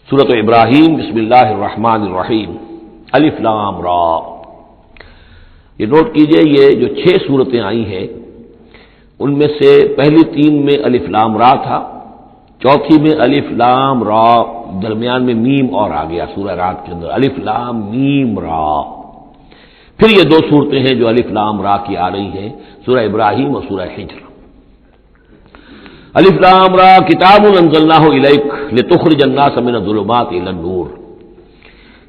سورۃ ابراہیم بسم اللہ الرحمن الرحیم الف لام را۔ یہ نوٹ کیجئے، یہ جو 6 صورتیں آئی ہیں ان میں سے پہلی 3 میں الف لام را تھا، چوتھی میں الف لام را، درمیان میں میم اور آ گیا سورہ رات کے اندر الف لام میم را۔ پھر یہ 2 صورتیں ہیں جو الف لام را کی آ رہی ہیں، سورہ ابراہیم اور سورہ ہجر۔ الف لام را کتاب انزلناہ الیک لتخرج الناس من الظلمات الی النور۔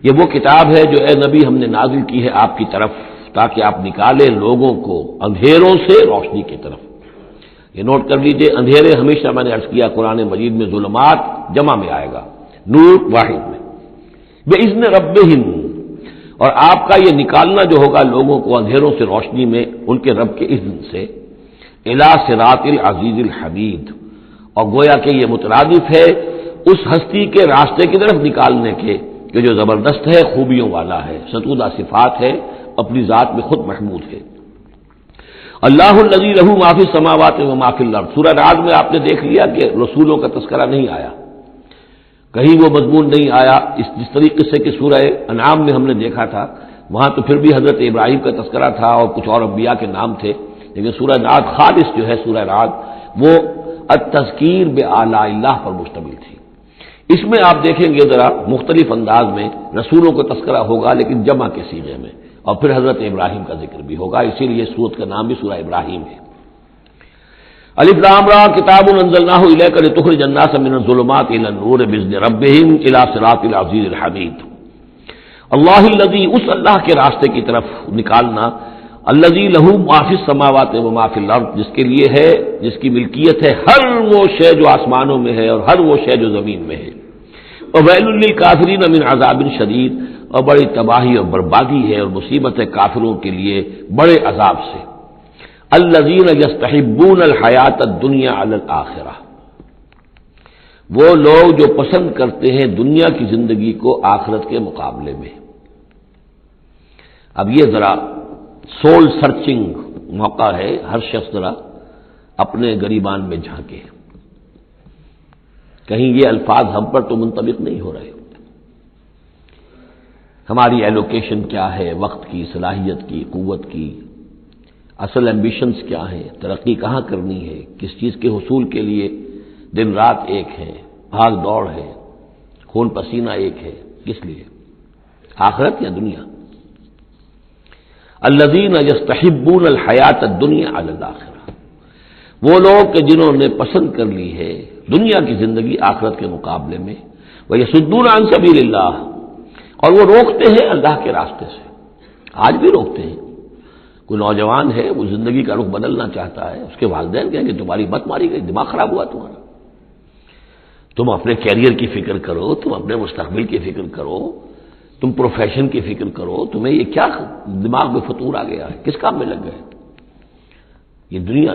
یہ وہ کتاب ہے جو اے نبی ہم نے نازل کی ہے آپ کی طرف تاکہ آپ نکالیں لوگوں کو اندھیروں سے روشنی کی طرف۔ یہ نوٹ کر لیجئے، اندھیرے ہمیشہ میں نے عرض کیا قرآن مجید میں ظلمات جمع میں آئے گا، نور واحد میں۔ بِإِذْنِ رَبِّهِمْ، اور آپ کا یہ نکالنا جو ہوگا لوگوں کو اندھیروں سے روشنی میں ان کے رب کے اذن سے، اِلَى صِرَاطِ الْعَزِيزِ الْحَمِيدِ، اور گویا کہ یہ مترادف ہے اس ہستی کے راستے کی طرف نکالنے کے کہ جو زبردست ہے، خوبیوں والا ہے، ستودہ صفات ہے، اپنی ذات میں خود محمود ہے۔ اللہ الذی لہ ما فی السماوات و ما فی الارض۔ سورہ رعد میں آپ نے دیکھ لیا کہ رسولوں کا تذکرہ نہیں آیا، کہیں وہ مضمون نہیں آیا جس طریقے سے کہ سورہ انعام میں ہم نے دیکھا تھا، وہاں تو پھر بھی حضرت ابراہیم کا تذکرہ تھا اور کچھ اور انبیاء کے نام تھے، لیکن سورہ رعد خالص جو ہے سورہ رعد وہ التذکیر بآلاء اللہ پر مشتمل تھی۔ اس میں آپ دیکھیں گے ذرا مختلف انداز میں رسولوں کا تذکرہ ہوگا لیکن جمع کے صیغے میں، اور پھر حضرت ابراہیم کا ذکر بھی ہوگا، اسی لیے سورت کا نام بھی سورہ ابراہیم ہے۔ الف لام را کتاب انزلناہ الیک لتخرج الناس من الظلمات الی النور باذن ربہم الی صراط العزیز الحمید۔ اللہ الذی، اس اللہ کے راستے کی طرف نکالنا، الذی لہ ما فی السماوات و ما فی الارض، جس کے لیے ہے، جس کی ملکیت ہے ہر وہ شے جو آسمانوں میں ہے اور ہر وہ شے جو زمین میں ہے۔ وویل للکافرین من عذاب شدید، اور بڑی تباہی اور بربادی ہے اور مصیبت ہے کافروں کے لیے بڑے عذاب سے۔ الذین یستحبون الحیات الدنیا علی الآخرہ، وہ لوگ جو پسند کرتے ہیں دنیا کی زندگی کو آخرت کے مقابلے میں۔ اب یہ ذرا سول سرچنگ موقع ہے، ہر شخص ذرا اپنے گریبان میں جھانکے، کہیں یہ الفاظ ہم پر تو منطبق نہیں ہو رہے۔ ہماری ایلوکیشن کیا ہے، وقت کی، صلاحیت کی، قوت کی، اصل ایمبیشنز کیا ہیں، ترقی کہاں کرنی ہے، کس چیز کے حصول کے لیے دن رات ایک ہے، بھاگ دوڑ ہے، خون پسینہ ایک ہے، کس لیے؟ آخرت یا دنیا؟ الذین یستحبون الحیات الدنیا علی الآخرہ، وہ لوگ کہ جنہوں نے پسند کر لی ہے دنیا کی زندگی آخرت کے مقابلے میں، ویصدون عن سبیل اللہ، اور وہ روکتے ہیں اللہ کے راستے سے، آج بھی روکتے ہیں۔ کوئی نوجوان ہے وہ زندگی کا رخ بدلنا چاہتا ہے، اس کے والدین کہیں کہ تمہاری مت ماری گئی، دماغ خراب ہوا تمہارا، تم اپنے کیریئر کی فکر کرو، تم اپنے مستقبل کی فکر کرو، تم پروفیشن کی فکر کرو، تمہیں یہ کیا دماغ میں فطور آ گیا ہے، کس کام میں لگ گئے؟ یہ دنیا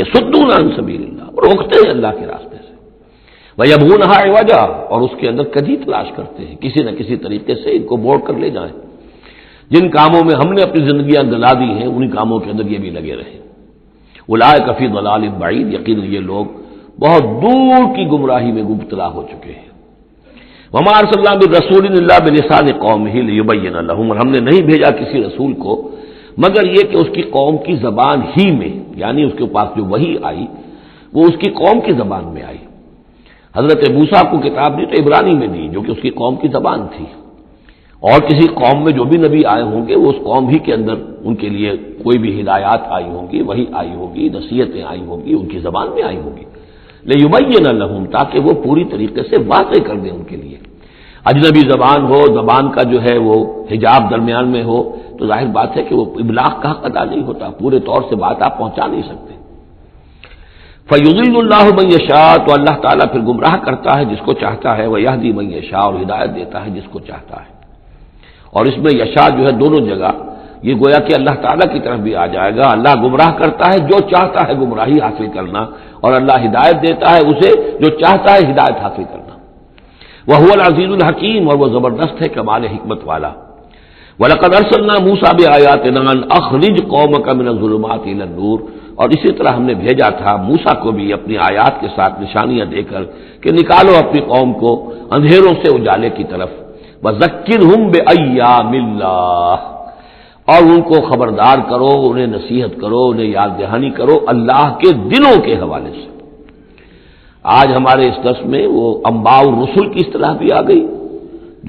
یصدون عن سبیل اللہ، روکتے ہیں اللہ کے راستے سے، وَيَبْغُونَهَا عِوَجًا، اور اس کے اندر کجی تلاش کرتے ہیں، کسی نہ کسی طریقے سے ان کو موڑ کر لے جائیں۔ جن کاموں میں ہم نے اپنی زندگیاں گلا دی ہیں انہی کاموں کے اندر یہ بھی لگے رہے۔ اولئک فی ضلال بعید، یقیناً یہ لوگ بہت دور کی گمراہی میں مبتلا ہو چکے ہیں۔ وما ارسلنا من رسول الا بلسان قومہ لیبین لہم، اور ہم نے نہیں بھیجا کسی رسول کو مگر یہ کہ اس کی قوم کی زبان ہی میں، یعنی اس کے پاس جو وحی آئی وہ اس کی قوم کی زبان میں آئی۔ حضرت موسیٰ کو کتاب دی تو عبرانی میں دی جو کہ اس کی قوم کی زبان تھی، اور کسی قوم میں جو بھی نبی آئے ہوں گے وہ اس قوم ہی کے اندر ان کے لیے کوئی بھی ہدایات آئی ہوں گی، وحی آئی ہوگی، نصیحتیں آئی ہوں گی، ان کی زبان میں آئی ہوگی، لیبین لہم، تاکہ وہ پوری طریقے سے واضح کر دیں ان کے لیے۔ اجنبی زبان ہو، زبان کا جو ہے وہ حجاب درمیان میں ہو تو ظاہر بات ہے کہ وہ ابلاغ کا حق ادا نہیں ہوتا، پورے طور سے بات آپ پہنچا نہیں سکتے۔ فَيُضِلُّ اللَّهُ مَن يَشَاءُ، تو اللہ تعالیٰ پھر گمراہ کرتا ہے جس کو چاہتا ہے، وَيَهْدِي مَن يَشَاءُ، اور ہدایت دیتا ہے جس کو چاہتا ہے۔ اور اس میں یشاء جو ہے دونوں جگہ یہ گویا کہ اللہ تعالیٰ کی طرف بھی آ جائے گا، اللہ گمراہ کرتا ہے جو چاہتا ہے گمراہی حاصل کرنا، اور اللہ ہدایت دیتا ہے اسے جو چاہتا ہے ہدایت حاصل کرنا۔ وَهُوَ الْعَزِيزُ الْحَكِيمُ، اور وہ زبردست ہے کمال حکمت والا۔ وَلَقَدْ أَرْسَلْنَا مُوسَىٰ بِآيَاتِنَا أَنْ أَخْرِجْ قَوْمَكَ مِنَ الظُّلُمَاتِ إِلَى النُّورِ، اور اسی طرح ہم نے بھیجا تھا موسیٰ کو بھی اپنی آیات کے ساتھ نشانیاں دے کر کہ نکالو اپنی قوم کو اندھیروں سے اجالے کی طرف، وذکرہم بایام اللہ، اور ان کو خبردار کرو، انہیں نصیحت کرو، انہیں یاد دہانی کرو اللہ کے دنوں کے حوالے سے۔ آج ہمارے اس درس میں وہ انباء الرسل کی اصطلاح بھی آ گئی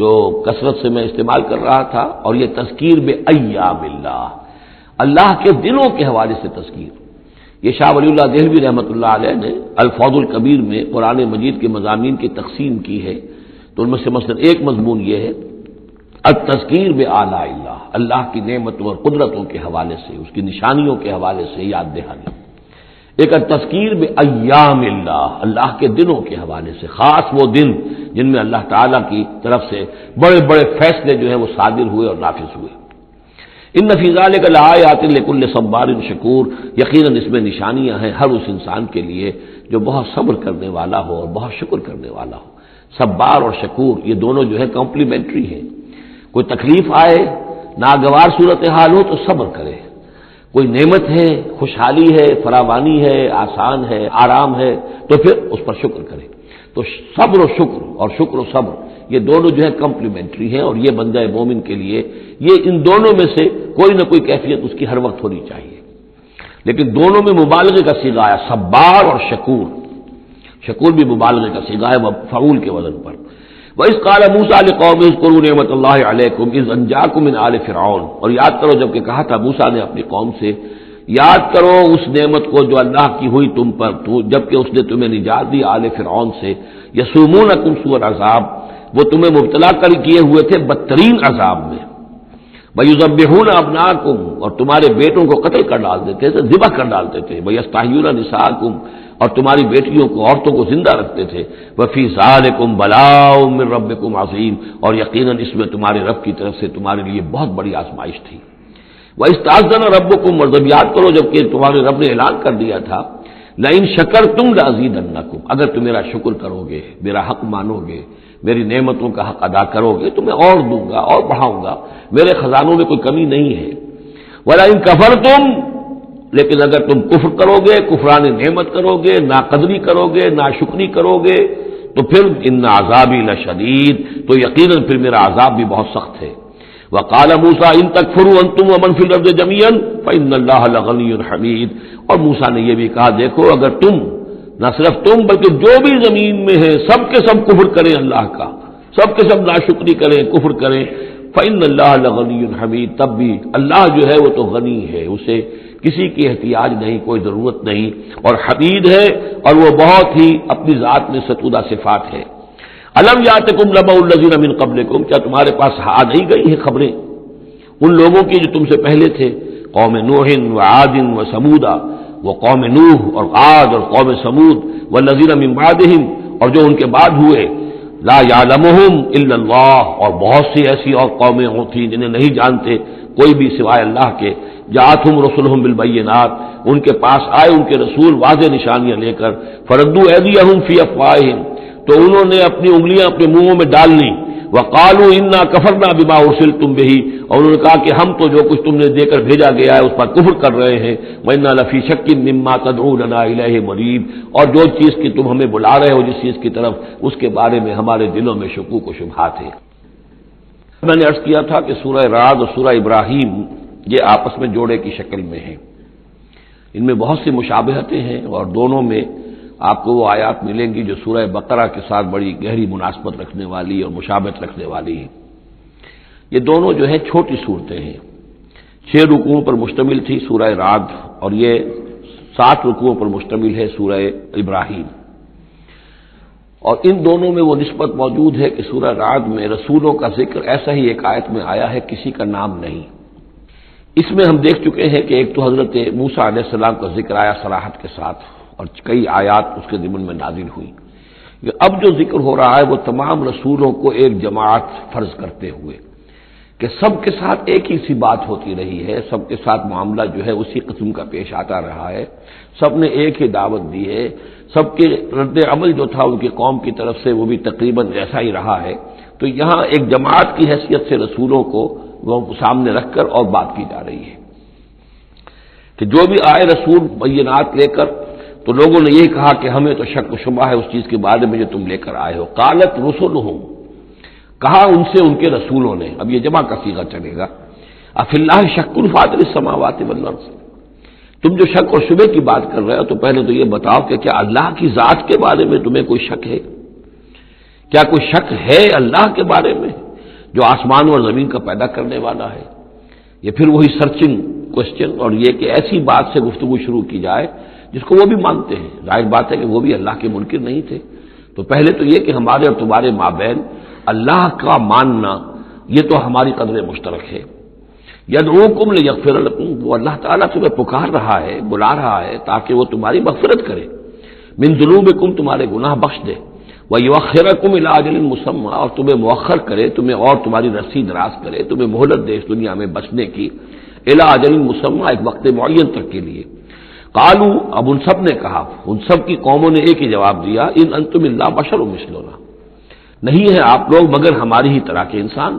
جو کثرت سے میں استعمال کر رہا تھا، اور یہ تذکیر بایام اللہ، اللہ کے دنوں کے حوالے سے تذکیر۔ یہ شاہ ولی اللہ دہلوی رحمۃ اللہ علیہ نے الفوض الکبیر میں قرآن مجید کے مضامین کی تقسیم کی ہے، تو ان میں سے مثلا ایک مضمون یہ ہے التذکیر بآلاء اللہ، اللہ کی نعمتوں اور قدرتوں کے حوالے سے، اس کی نشانیوں کے حوالے سے یاد دہانی۔ ایک التذکیر بایام اللہ، اللہ کے دنوں کے حوالے سے، خاص وہ دن جن میں اللہ تعالیٰ کی طرف سے بڑے بڑے فیصلے جو ہے وہ صادر ہوئے اور نافذ ہوئے۔ ان فی ذلک لآیات لکل صبار شکور، یقیناً اس میں نشانیاں ہیں ہر اس انسان کے لیے جو بہت صبر کرنے والا ہو اور بہت شکر کرنے والا ہو۔ صبار اور شکور یہ دونوں جو ہے کمپلیمنٹری ہیں۔ کوئی تکلیف آئے، ناگوار صورتحال ہو تو صبر کرے، کوئی نعمت ہے، خوشحالی ہے، فراوانی ہے، آسان ہے، آرام ہے تو پھر اس پر شکر کرے۔ تو صبر و شکر اور شکر و صبر یہ دونوں جو ہے کمپلیمنٹری ہیں، اور یہ بندہ مومن کے لیے یہ ان دونوں میں سے کوئی نہ کوئی کیفیت اس کی ہر وقت ہونی چاہیے۔ لیکن دونوں میں مبالغے کا صیغہ آیا، صبار اور شکور، شکور بھی مبالغے کا صیغہ ہے مفعول کے وزن پر۔ وَإِذْ قَالَ مُوسَىٰ لِقَوْمِهِ اذْكُرُوا نِعْمَتَ اللَّهِ عَلَيْكُمْ إِذْ أَنجَاكُم مِّنْ آلِ فِرْعَوْنَ، اور یاد کرو جب کہ کہا تھا موسیٰ نے اپنی قوم سے، یاد کرو اس نعمت کو جو اللہ کی ہوئی تم پر، جبکہ اس نے تمہیں نجات دی آل فرعون سے، یسومونکم سوء العذاب، وہ تمہیں مبتلا کر کیے ہوئے تھے بدترین عذاب میں، وَيُذَبِّحُونَ أَبْنَاءَكُمْ، اور تمہارے بیٹوں کو قتل کر ڈال دیتے تھے، ذبح کر ڈالتے تھے، وَيَسْتَحْيُونَ نِسَاءَكُمْ، اور تمہاری بیٹیوں کو، عورتوں کو زندہ رکھتے تھے، وَفِي ذَلِكُمْ بَلَاءٌ مِّن رَّبِّكُمْ عَظِيمٌ، اور یقیناً اس میں تمہارے رب کی طرف سے تمہارے لیے بہت بڑی آزمائش تھی۔ وَإِسْتَأْذَنَ رَبُّكُمْ، اور جب یاد کرو جب کہ تمہارے رب نے اعلان کر دیا تھا لَئِن شَكَرْتُمْ لَأَزِيدَنَّكُمْ، اگر تم میرا شکر کرو گے، میرا حق مانو گے، میری نعمتوں کا حق ادا کرو گے تو میں اور دوں گا اور بڑھاؤں گا، میرے خزانوں میں کوئی کمی نہیں ہے۔ وَلَئِن كَفَرْتُمْ، لیکن اگر تم کفر کرو گے، کفران نعمت کرو گے، ناقدری کرو گے، ناشکری کرو گے تو پھر ان عذابی لشدید، تو یقیناً پھر میرا عذاب بھی بہت سخت ہے۔ وقال موسیٰ ان تکفروا انتم ومن فی الارض جميعا فان اللہ لغنی حمید، اور موسیٰ نے یہ بھی کہا دیکھو اگر تم، نہ صرف تم بلکہ جو بھی زمین میں ہے سب کے سب کفر کریں اللہ کا، سب کے سب ناشکری کریں، کفر کریں، فان اللہ لغنی حمید، تب بھی اللہ جو ہے وہ تو غنی ہے، اسے کسی کی احتیاج نہیں، کوئی ضرورت نہیں، اور حمید ہے اور وہ بہت ہی اپنی ذات میں ستودہ صفات ہے۔ الم یاتکم نبأ الذین من قبلکم، کیا تمہارے پاس آ نہیں گئی ہیں خبریں ان لوگوں کی جو تم سے پہلے تھے، قوم نوح وعاد وثمود، وہ قوم نوح اور عاد اور قوم ثمود، والذین من بعدہم، اور جو ان کے بعد ہوئے، لا یعلمہم الا اللہ، اور بہت سی ایسی اور قومیں تھیں جنہیں نہیں جانتے کوئی بھی سوائے اللہ کے، جاءتہم رسلہم بالبینات، ان کے پاس آئے ان کے رسول واضح نشانیاں لے کر، فردوا ایدیہم فی افواہہم، تو انہوں نے اپنی انگلیاں اپنے منہوں میں ڈال لیں، وقالوا انا کفرنا بما ارسلتم به، اور انہوں نے کہا کہ ہم تو جو کچھ تم نے دے کر بھیجا گیا ہے اس پر کفر کر رہے ہیں، وانا لفی شک مما تدعوننا الیہ مریب، اور جو چیز کی تم ہمیں بلا رہے ہو جس چیز کی طرف، اس کے بارے میں ہمارے دلوں میں شکوک و شبہات ہیں۔ میں نے عرض کیا تھا کہ سورہ رعد اور سورہ ابراہیم یہ آپس میں جوڑے کی شکل میں ہیں، ان میں بہت سی مشابہتیں ہیں، اور دونوں میں آپ کو وہ آیات ملیں گی جو سورہ بقرہ کے ساتھ بڑی گہری مناسبت رکھنے والی اور مشابہت رکھنے والی ہیں۔ یہ دونوں جو ہیں چھوٹی صورتیں ہیں، 6 رکوعوں پر مشتمل تھی سورہ رعد، اور یہ 7 رکوعوں پر مشتمل ہے سورہ ابراہیم، اور ان دونوں میں وہ نسبت موجود ہے کہ سورہ رعد میں رسولوں کا ذکر ایسا ہی ایک آیت میں آیا ہے، کسی کا نام نہیں۔ اس میں ہم دیکھ چکے ہیں کہ ایک تو حضرت موسیٰ علیہ السلام کا ذکر آیا صراحت کے ساتھ، اور کئی آیات اس کے ضمن میں نازل ہوئی۔ اب جو ذکر ہو رہا ہے وہ تمام رسولوں کو ایک جماعت فرض کرتے ہوئے کہ سب کے ساتھ ایک ہی سی بات ہوتی رہی ہے، سب کے ساتھ معاملہ جو ہے اسی قسم کا پیش آتا رہا ہے، سب نے ایک ہی دعوت دی ہے، سب کے رد عمل جو تھا ان کی قوم کی طرف سے وہ بھی تقریباً ایسا ہی رہا ہے، تو یہاں ایک جماعت کی حیثیت سے رسولوں کو وہ سامنے رکھ کر اور بات کی جا رہی ہے کہ جو بھی آئے رسول بینات لے کر تو لوگوں نے یہی کہا کہ ہمیں تو شک و شبہ ہے اس چیز کے بارے میں جو تم لے کر آئے ہو. قالت رسلہم، کہا ان سے ان کے رسولوں نے، اب یہ جمع کا صیغہ چلے گا، افی اللہ شک فاطر السماوات والارض، تم جو شک اور شبہ کی بات کر رہے ہو تو پہلے تو یہ بتاؤ کہ کیا اللہ کی ذات کے بارے میں تمہیں کوئی شک ہے؟ کیا کوئی شک ہے اللہ کے بارے میں جو آسمان اور زمین کا پیدا کرنے والا ہے؟ یہ پھر وہی سرچنگ کوشچن، اور یہ کہ ایسی بات سے گفتگو شروع کی جائے جس کو وہ بھی مانتے ہیں. ظاہر بات ہے کہ وہ بھی اللہ کے منکر نہیں تھے. تو پہلے تو یہ کہ ہمارے اور تمہارے مابین اللہ کا ماننا یہ تو ہماری قدر مشترک ہے. یدعوکم لیغفر لکم، وہ اللہ تعالیٰ تمہیں پکار رہا ہے، بلا رہا ہے تاکہ وہ تمہاری مغفرت کرے، من ذنوبکم، تمہارے گناہ بخش دے، وَيُؤَخِّرَكُمْ إِلَىٰ أَجَلٍ مُّسَمًّى، اور تمہیں مؤخر کرے، تمہیں اور تمہاری رسی دراز کرے، تمہیں مہلت دے اس دنیا میں بچنے کی، إِلَىٰ أَجَلٍ مُّسَمًّى، ایک وقت معین تک کے لیے. قالوا، اب ان سب نے کہا، ان سب کی قوموں نے ایک ہی جواب دیا، ان انتم الا بشر مثلنا، نہیں ہے آپ لوگ مگر ہماری ہی طرح کے انسان.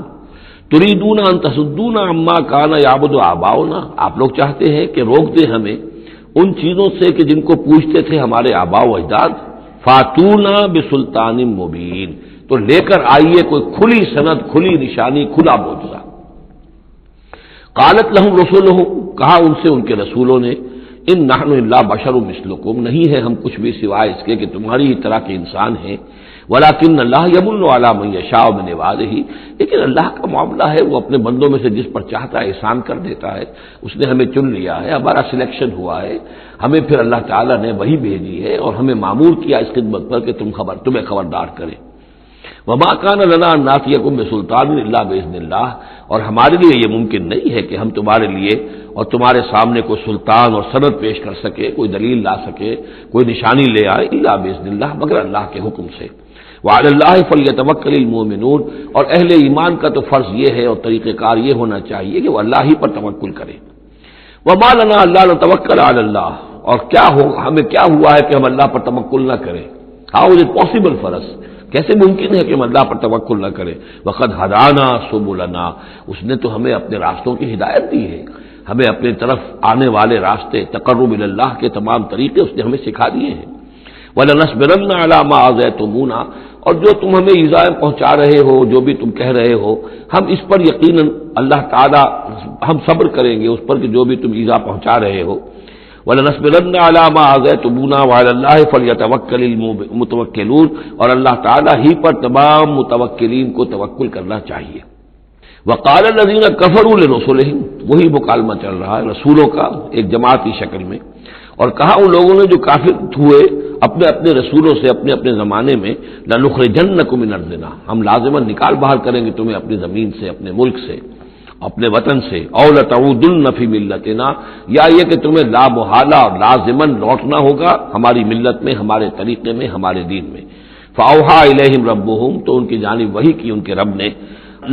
تريدون ان تصدونا عما كان يعبد آباؤنا، آپ لوگ چاہتے ہیں کہ روک دیں ہمیں ان چیزوں سے کہ جن کو پوجتے تھے ہمارے آباء و اجداد. فاتونا بسلطان مبین، تو لے کر آئیے کوئی کھلی سند، کھلی نشانی، کھلا معجزہ. قالت لهم رسلهم، کہا ان سے ان کے رسولوں نے، ان نحن الا بشر مثلکم، نہیں ہے ہم کچھ بھی سوائے اس کے کہ تمہاری ہی طرح کے انسان ہیں. ولکن اللہ یمن علی من یشاء من عبادہ، لیکن اللہ کا معاملہ ہے وہ اپنے بندوں میں سے جس پر چاہتا ہے احسان کر دیتا ہے. اس نے ہمیں چن لیا ہے، ہمارا سلیکشن ہوا ہے، ہمیں پھر اللہ تعالیٰ نے وہی بھیجی ہے اور ہمیں مامور کیا اس خدمت پر کہ تمہیں خبردار کرے. وما کان لنا ان ناتیکم بسلطان الا باذن اللہ، اور ہمارے لیے یہ ممکن نہیں ہے کہ ہم تمہارے لیے اور تمہارے سامنے کوئی سلطان اور سند پیش کر سکے، کوئی دلیل لا سکے، کوئی نشانی لے آئے، الا باذن اللہ، مگر اللہ کے حکم سے. وعلی اللہ فلیتوکل المؤمنون، اور اہل ایمان کا تو فرض یہ ہے اور طریقہ کار یہ ہونا چاہیے کہ وہ اللہ ہی پر توکل کرے. وما لنا الا نتوکل علی اللہ، اور کیا ہو ہمیں کیا ہوا ہے کہ ہم اللہ پر توکل نہ کریں؟ How is it possible for us, کیسے ممکن ہے کہ ہم اللہ پر توکل نہ کریں؟ وقد ہدانا سبلنا، اس نے تو ہمیں اپنے راستوں کی ہدایت دی ہے، ہمیں اپنے طرف آنے والے راستے، تقرب الی اللہ کے تمام طریقے اس نے ہمیں سکھا دیے ہیں. وَلَنَصْبِرَنَّ عَلَىٰ مَا آذَيْتُمُونَا، اور جو تم ہمیں ایذائیں پہنچا رہے ہو، جو بھی تم کہہ رہے ہو، ہم اس پر یقیناً اللہ تعالیٰ ہم صبر کریں گے اس پر کہ جو بھی تم ایذا پہنچا رہے ہو. وَلَنَصْبِرَنَّ عَلَىٰ مَا آذَيْتُمُونَا وَعَلَى اللَّهِ فَلْيَتَوَكَّلِ الْمُتَوَكِّلُونَ، اور اللہ تعالیٰ ہی پر تمام متوکلین کو توکل کرنا چاہیے. وَقَالَ الَّذِينَ كَفَرُوا لِرُسُلِهِمْ، وہی مکالمہ چل رہا ہے رسولوں کا ایک جماعتی شکل میں، اور کہا ان لوگوں نے جو کافر ہوئے اپنے اپنے رسولوں سے اپنے اپنے زمانے میں، لَنُخْرِجَنَّكُم مِّنْ أَرْضِنَا، ہم لازماً نکال باہر کریں گے تمہیں اپنی زمین سے، اپنے ملک سے، اپنے وطن سے، أَوْ لَتَعُودُنَّ فِي مِلَّتِنَا، یا یہ کہ تمہیں لا محالہ اور لازماً لوٹنا ہوگا ہماری ملت میں، ہمارے طریقے میں، ہمارے دین میں. فَأَوْحَىٰ إِلَيْهِمْ رَبُّهُمْ، تو ان کی جانب وحی کی ان کے رب نے،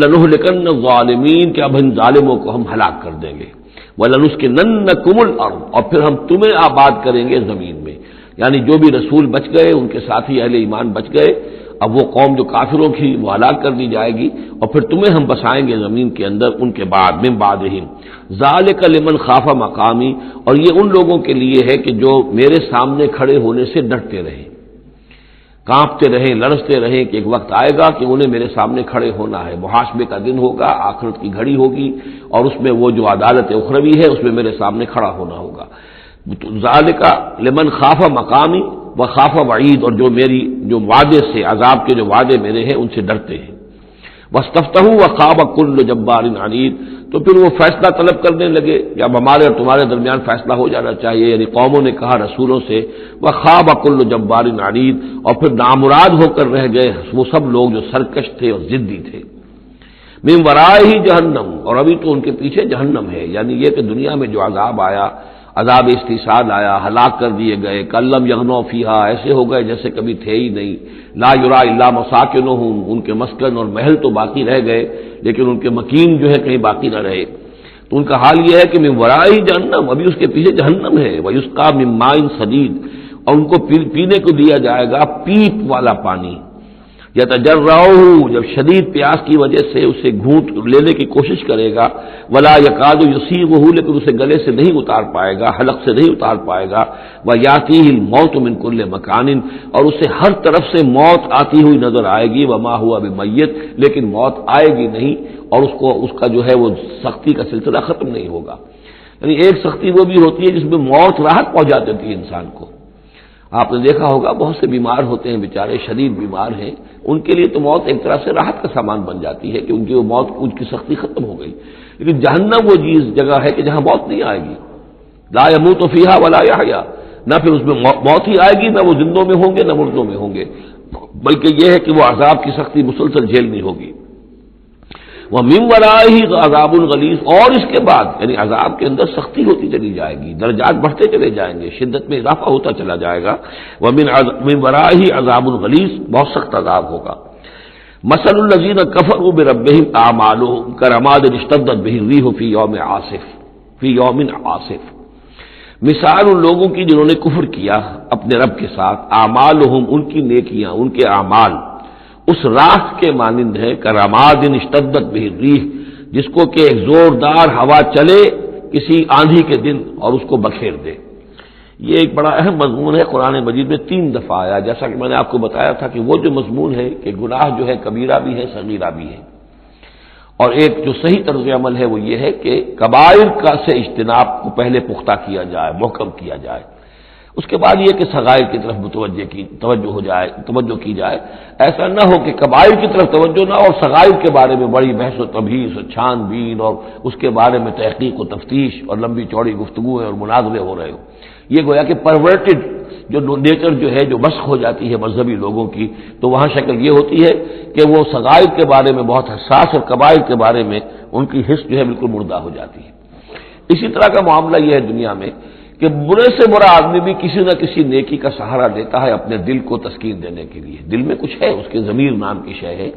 لَنُهْلِكَنَّ الظَّالِمِينَ، کہ اب ان ظالموں کو ہم ہلاک کر دیں گے. وَلَنُسْكِنَنَّكُمُ الْأَرْضَ، اور پھر ہم تمہیں آباد کریں گے زمین میں. یعنی جو بھی رسول بچ گئے، ان کے ساتھی اہل ایمان بچ گئے، اب وہ قوم جو کافروں کی وہ ہلاک کر دی جائے گی، اور پھر تمہیں ہم بسائیں گے زمین کے اندر ان کے بعد، من بعدہم. ذالک لمن خاف مقامی، اور یہ ان لوگوں کے لیے ہے کہ جو میرے سامنے کھڑے ہونے سے ڈرتے رہیں، کانپتے رہیں، لرزتے رہیں کہ ایک وقت آئے گا کہ انہیں میرے سامنے کھڑے ہونا ہے، محاسبے کا دن ہوگا، آخرت کی گھڑی ہوگی، اور اس میں وہ جو عدالت اخروی ہے اس میں میرے سامنے کھڑا ہونا ہوگا. ذالک لمن خاف مقامی و خاف وعید، اور جو وعدے سے، عذاب کے جو وعدے میرے ہیں ان سے ڈرتے ہیں. واستفتحوا وخاب كل جبار عنید، تو پھر وہ فیصلہ طلب کرنے لگے کہ اب ہمارے اور تمہارے درمیان فیصلہ ہو جانا چاہیے. یعنی قوموں نے کہا رسولوں سے، وخاب كل جبار عنید، اور پھر نامراد ہو کر رہ گئے وہ سب لوگ جو سرکش تھے اور ضدی تھے. من ورائہ جہنم، اور ابھی تو ان کے پیچھے جہنم ہے. یعنی یہ کہ دنیا میں جو عذاب آیا، عذاب استحصال آیا، ہلاک کر دیے گئے، کلم یغنوا فیہا، ایسے ہو گئے جیسے کبھی تھے ہی نہیں. لا یرا الا مساکنہم، ان کے مسکن اور محل تو باقی رہ گئے لیکن ان کے مکین جو ہے کہیں باقی نہ رہے. تو ان کا حال یہ ہے کہ من ورائہ جہنم، ابھی اس کے پیچھے جہنم ہے. ویسقا من ماء صدید، اور ان کو پینے کو دیا جائے گا پیپ والا پانی. یتجرعہ، جب شدید پیاس کی وجہ سے اسے گھونٹ لینے کی کوشش کرے گا، ولا یکاد یسیغہ، لیکن اسے گلے سے نہیں اتار پائے گا، حلق سے نہیں اتار پائے گا، ویاتیہ الموت من کل مکان، اور اسے ہر طرف سے موت آتی ہوئی نظر آئے گی، وما ہوا بمیت، لیکن موت آئے گی نہیں، اور اس کا جو ہے وہ سختی کا سلسلہ ختم نہیں ہوگا۔ یعنی ایک سختی وہ بھی ہوتی ہے جس میں موت راحت پہنچا دیتی ہے انسان کو۔ آپ نے دیکھا ہوگا بہت سے بیمار ہوتے ہیں بیچارے، شدید بیمار ہیں، ان کے لیے تو موت ایک طرح سے راحت کا سامان بن جاتی ہے کہ ان کی وہ موت، ان کی سختی ختم ہو گئی۔ لیکن جہنم وہ چیز جگہ ہے کہ جہاں موت نہیں آئے گی، لا يموت فیہا ولا یحیا، نہ پھر اس میں موت ہی آئے گی، نہ وہ زندوں میں ہوں گے نہ مردوں میں ہوں گے، بلکہ یہ ہے کہ وہ عذاب کی سختی مسلسل جھیلنی ہوگی۔ وَمِن وَرَائِهِ عَذَابٌ غَلِيظٌ، اور اس کے بعد یعنی عذاب کے اندر سختی ہوتی چلی جائے گی، درجات بڑھتے چلے جائیں گے، شدت میں اضافہ ہوتا چلا جائے گا۔ وَمِن وَرَائِهِ عَذَابٌ غَلِيظٌ، بہت سخت عذاب ہوگا۔ مَثَلُ الَّذِينَ كَفَرُوا بِرَبِّهِمْ أَعْمَالُهُمْ كَرَمَادٍ اشْتَدَّتْ بِهِ الرِّيحُ فِي يَوْمٍ عَاصِفٍ، مثال ان لوگوں کی جنہوں نے کفر کیا اپنے رب کے ساتھ، اعمالہم، ان کی نیکیاں، ان کے اعمال اس راکھ کے مانند ہے، کرماد اشتدت بہ الریح، جس کو کہ ایک زوردار ہوا چلے کسی آندھی کے دن اور اس کو بکھیر دے۔ یہ ایک بڑا اہم مضمون ہے، قرآن مجید میں 3 دفعہ آیا، جیسا کہ میں نے آپ کو بتایا تھا کہ وہ جو مضمون ہے کہ گناہ جو ہے کبیرہ بھی ہے صغیرہ بھی ہے، اور ایک جو صحیح طرز عمل ہے وہ یہ ہے کہ کبائر کا سے اجتناب کو پہلے پختہ کیا جائے، محکم کیا جائے، اس کے بعد یہ کہ صغائر کی طرف توجہ کی جائے۔ ایسا نہ ہو کہ کبائر کی طرف توجہ نہ ہو اور صغائر کے بارے میں بڑی بحث و تبحیث اور چھان بین اور اس کے بارے میں تحقیق و تفتیش اور لمبی چوڑی گفتگویں اور مناظرے ہو رہے ہو۔ یہ گویا کہ پرورٹڈ جو نیچر جو ہے، جو مسخ ہو جاتی ہے مذہبی لوگوں کی، تو وہاں شکل یہ ہوتی ہے کہ وہ صغائر کے بارے میں بہت حساس اور کبائر کے بارے میں ان کی حس جو ہے بالکل مردہ ہو جاتی ہے۔ اسی طرح کا معاملہ یہ ہے دنیا میں کہ برے سے برا آدمی بھی کسی نہ کسی نیکی کا سہارا لیتا ہے اپنے دل کو تسکین دینے کے لیے۔ دل میں کچھ ہے، اس کے ضمیر نام کی شے ہے،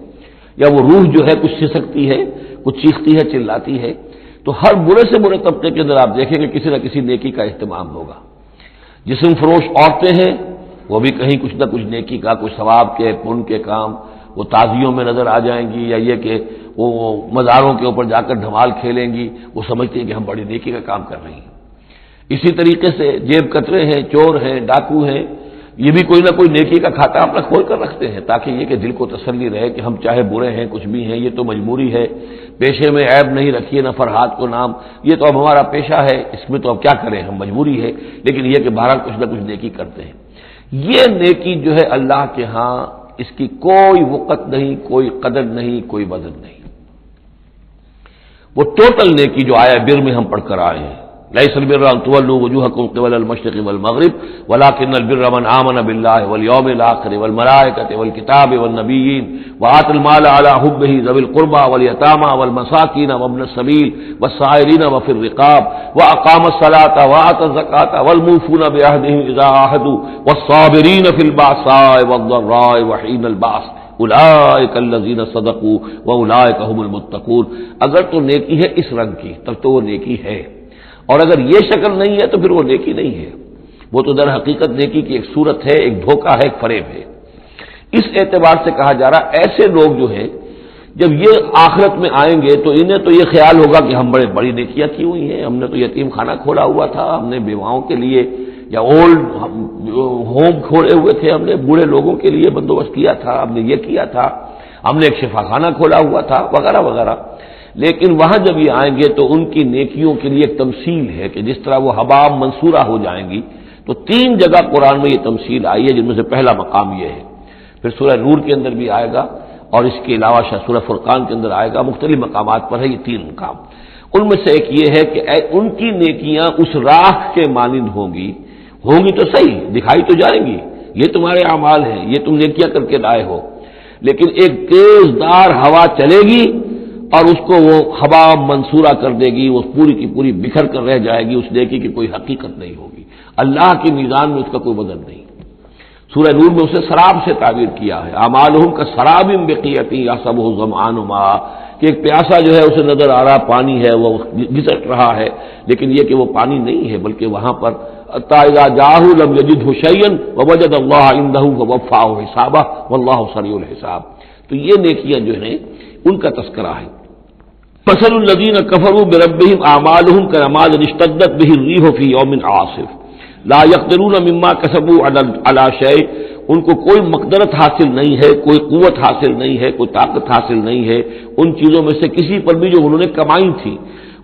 یا وہ روح جو ہے کچھ سسکتی ہے، کچھ چیختی ہے، چلاتی ہے، تو ہر برے سے برے طبقے کے اندر آپ دیکھیں گے کسی نہ کسی نیکی کا اہتمام ہوگا۔ جسم فروش عورتیں ہیں، وہ بھی کہیں کچھ نہ کچھ نیکی کا، کچھ ثواب کے، پن کے کام وہ تازیوں میں نظر آ جائیں گی، یا یہ کہ وہ مزاروں کے اوپر جا کر دھمال کھیلیں گی، وہ سمجھتی ہیں کہ ہم بڑی نیکی کا کام کر رہی ہیں۔ اسی طریقے سے جیب کترے ہیں، چور ہیں، ڈاکو ہیں، یہ بھی کوئی نہ کوئی نیکی کا کھاتا اپنا کھول کر رکھتے ہیں، تاکہ یہ کہ دل کو تسلی رہے کہ ہم چاہے برے ہیں، کچھ بھی ہیں، یہ تو مجبوری ہے، پیشے میں عیب نہیں رکھیے نہ فرحات کو نام، یہ تو اب ہمارا پیشہ ہے، اس میں تو اب کیا کریں، ہم مجبوری ہے، لیکن یہ کہ بہرحال کچھ نہ کچھ نیکی کرتے ہیں۔ یہ نیکی جو ہے اللہ کے ہاں اس کی کوئی وقت نہیں، کوئی قدر نہیں، کوئی وزن نہیں۔ وہ ٹوٹل نیکی جو آیا بر میں ہم پڑھ کر آئے ہیں، ليس البر أن تولوا وجوهكم قبل المشرق والمغرب ولكن البر من آمن بالله واليوم الآخر والملائكة والكتاب والنبيين وآتى المال على حبه ذوي القربى واليتامى والمساكين وابن السبيل والسائلين وفي الرقاب وأقام الصلاة وآتى الزكاة والموفون بعهدهم إذا عاهدوا والصابرين في البأساء والضراء وحين البأس اولئک الذین صدقوا واولئک هم المتقون۔ اگر تو نیکی ہے اس رنگ کی تب تو وہ نیکی ہے، اور اگر یہ شکل نہیں ہے تو پھر وہ نیکی نہیں ہے، وہ تو در حقیقت نیکی کی ایک صورت ہے، ایک دھوکہ ہے، ایک فریب ہے۔ اس اعتبار سے کہا جا رہا ایسے لوگ جو ہیں جب یہ آخرت میں آئیں گے تو انہیں تو یہ خیال ہوگا کہ ہم بڑی نیکیاں کی ہوئی ہیں، ہم نے تو یتیم خانہ کھولا ہوا تھا، ہم نے بیواؤں کے لیے یا اولڈ ہوم کھولے ہوئے تھے، ہم نے بوڑھے لوگوں کے لیے بندوبست کیا تھا، ہم نے یہ کیا تھا، ہم نے ایک شفا خانہ کھولا ہوا تھا، وغیرہ وغیرہ۔ لیکن وہاں جب یہ آئیں گے تو ان کی نیکیوں کے لیے ایک تمثیل ہے کہ جس طرح وہ حباب منصورہ ہو جائیں گی، تو 3 جگہ قرآن میں یہ تمثیل آئی ہے، جن میں سے پہلا مقام یہ ہے، پھر سورہ نور کے اندر بھی آئے گا، اور اس کے علاوہ سورہ فرقان کے اندر آئے گا، مختلف مقامات پر ہے یہ 3 مقام۔ ان میں سے ایک یہ ہے کہ ان کی نیکیاں اس راہ کے مانند ہوں گی تو صحیح، دکھائی تو جائیں گی، یہ تمہارے اعمال ہیں، یہ تم نیکیاں کر کے لائے ہو، لیکن ایک تیز دار ہوا چلے گی اور اس کو وہ ہوا منصورہ کر دے گی، وہ پوری کی پوری بکھر کر رہ جائے گی، اس نیکی کی کوئی حقیقت نہیں ہوگی، اللہ کی میزان میں اس کا کوئی وزن نہیں۔ سورہ نور میں اسے سراب سے تعبیر کیا ہے، اعمالہم کا سراب بقیعۃ یحسبہ الظمآن ماء، کہ ایک پیاسا جو ہے اسے نظر آ رہا پانی ہے، وہ گھسٹ رہا ہے، لیکن یہ کہ وہ پانی نہیں ہے، بلکہ وہاں پر حتی اذا جاءہ لم یجدہ شیئا ووجد اللہ عندہ فوفاہ حسابہ واللہ سریع الحساب۔ تو یہ نیکیاں جو ہیں ان کا تذکرہ ہے۔ مثل الذین کفروا بربہم اعمالہم کرماد اشتدت بہ الریح فی یوم عاصف لا یقدرون مما کسبوا علی شیء، ان کو کوئی مقدرت حاصل نہیں ہے، کوئی قوت حاصل نہیں ہے، کوئی طاقت حاصل نہیں ہے ان چیزوں میں سے کسی پر بھی جو انہوں نے کمائی تھی۔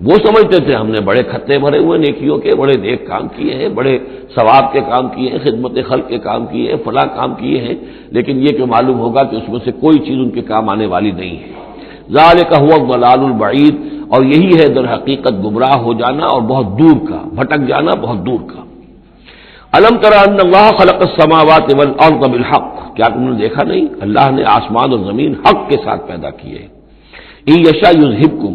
وہ سمجھتے تھے ہم نے بڑے کھتے بھرے ہوئے نیکیوں کے، بڑے نیک کام کیے ہیں، بڑے ثواب کے کام کیے ہیں، خدمت خلق کے کام کیے ہیں، فلاں کام کیے ہیں، لیکن یہ کہ معلوم ہوگا کہ اس میں سے کوئی چیز ان کے کام آنے والی نہیں ہے۔ ذالک هو الضلال البعید، اور یہی ہے در حقیقت گمراہ ہو جانا اور بہت دور کا، بھٹک جانا بہت دور کا۔ الم تر ان اللہ خلق السماوات والارض بالحق، کیا تم نے دیکھا نہیں اللہ نے آسمان اور زمین حق کے ساتھ پیدا کیے ہیں۔ ان یشاء یذھبکم،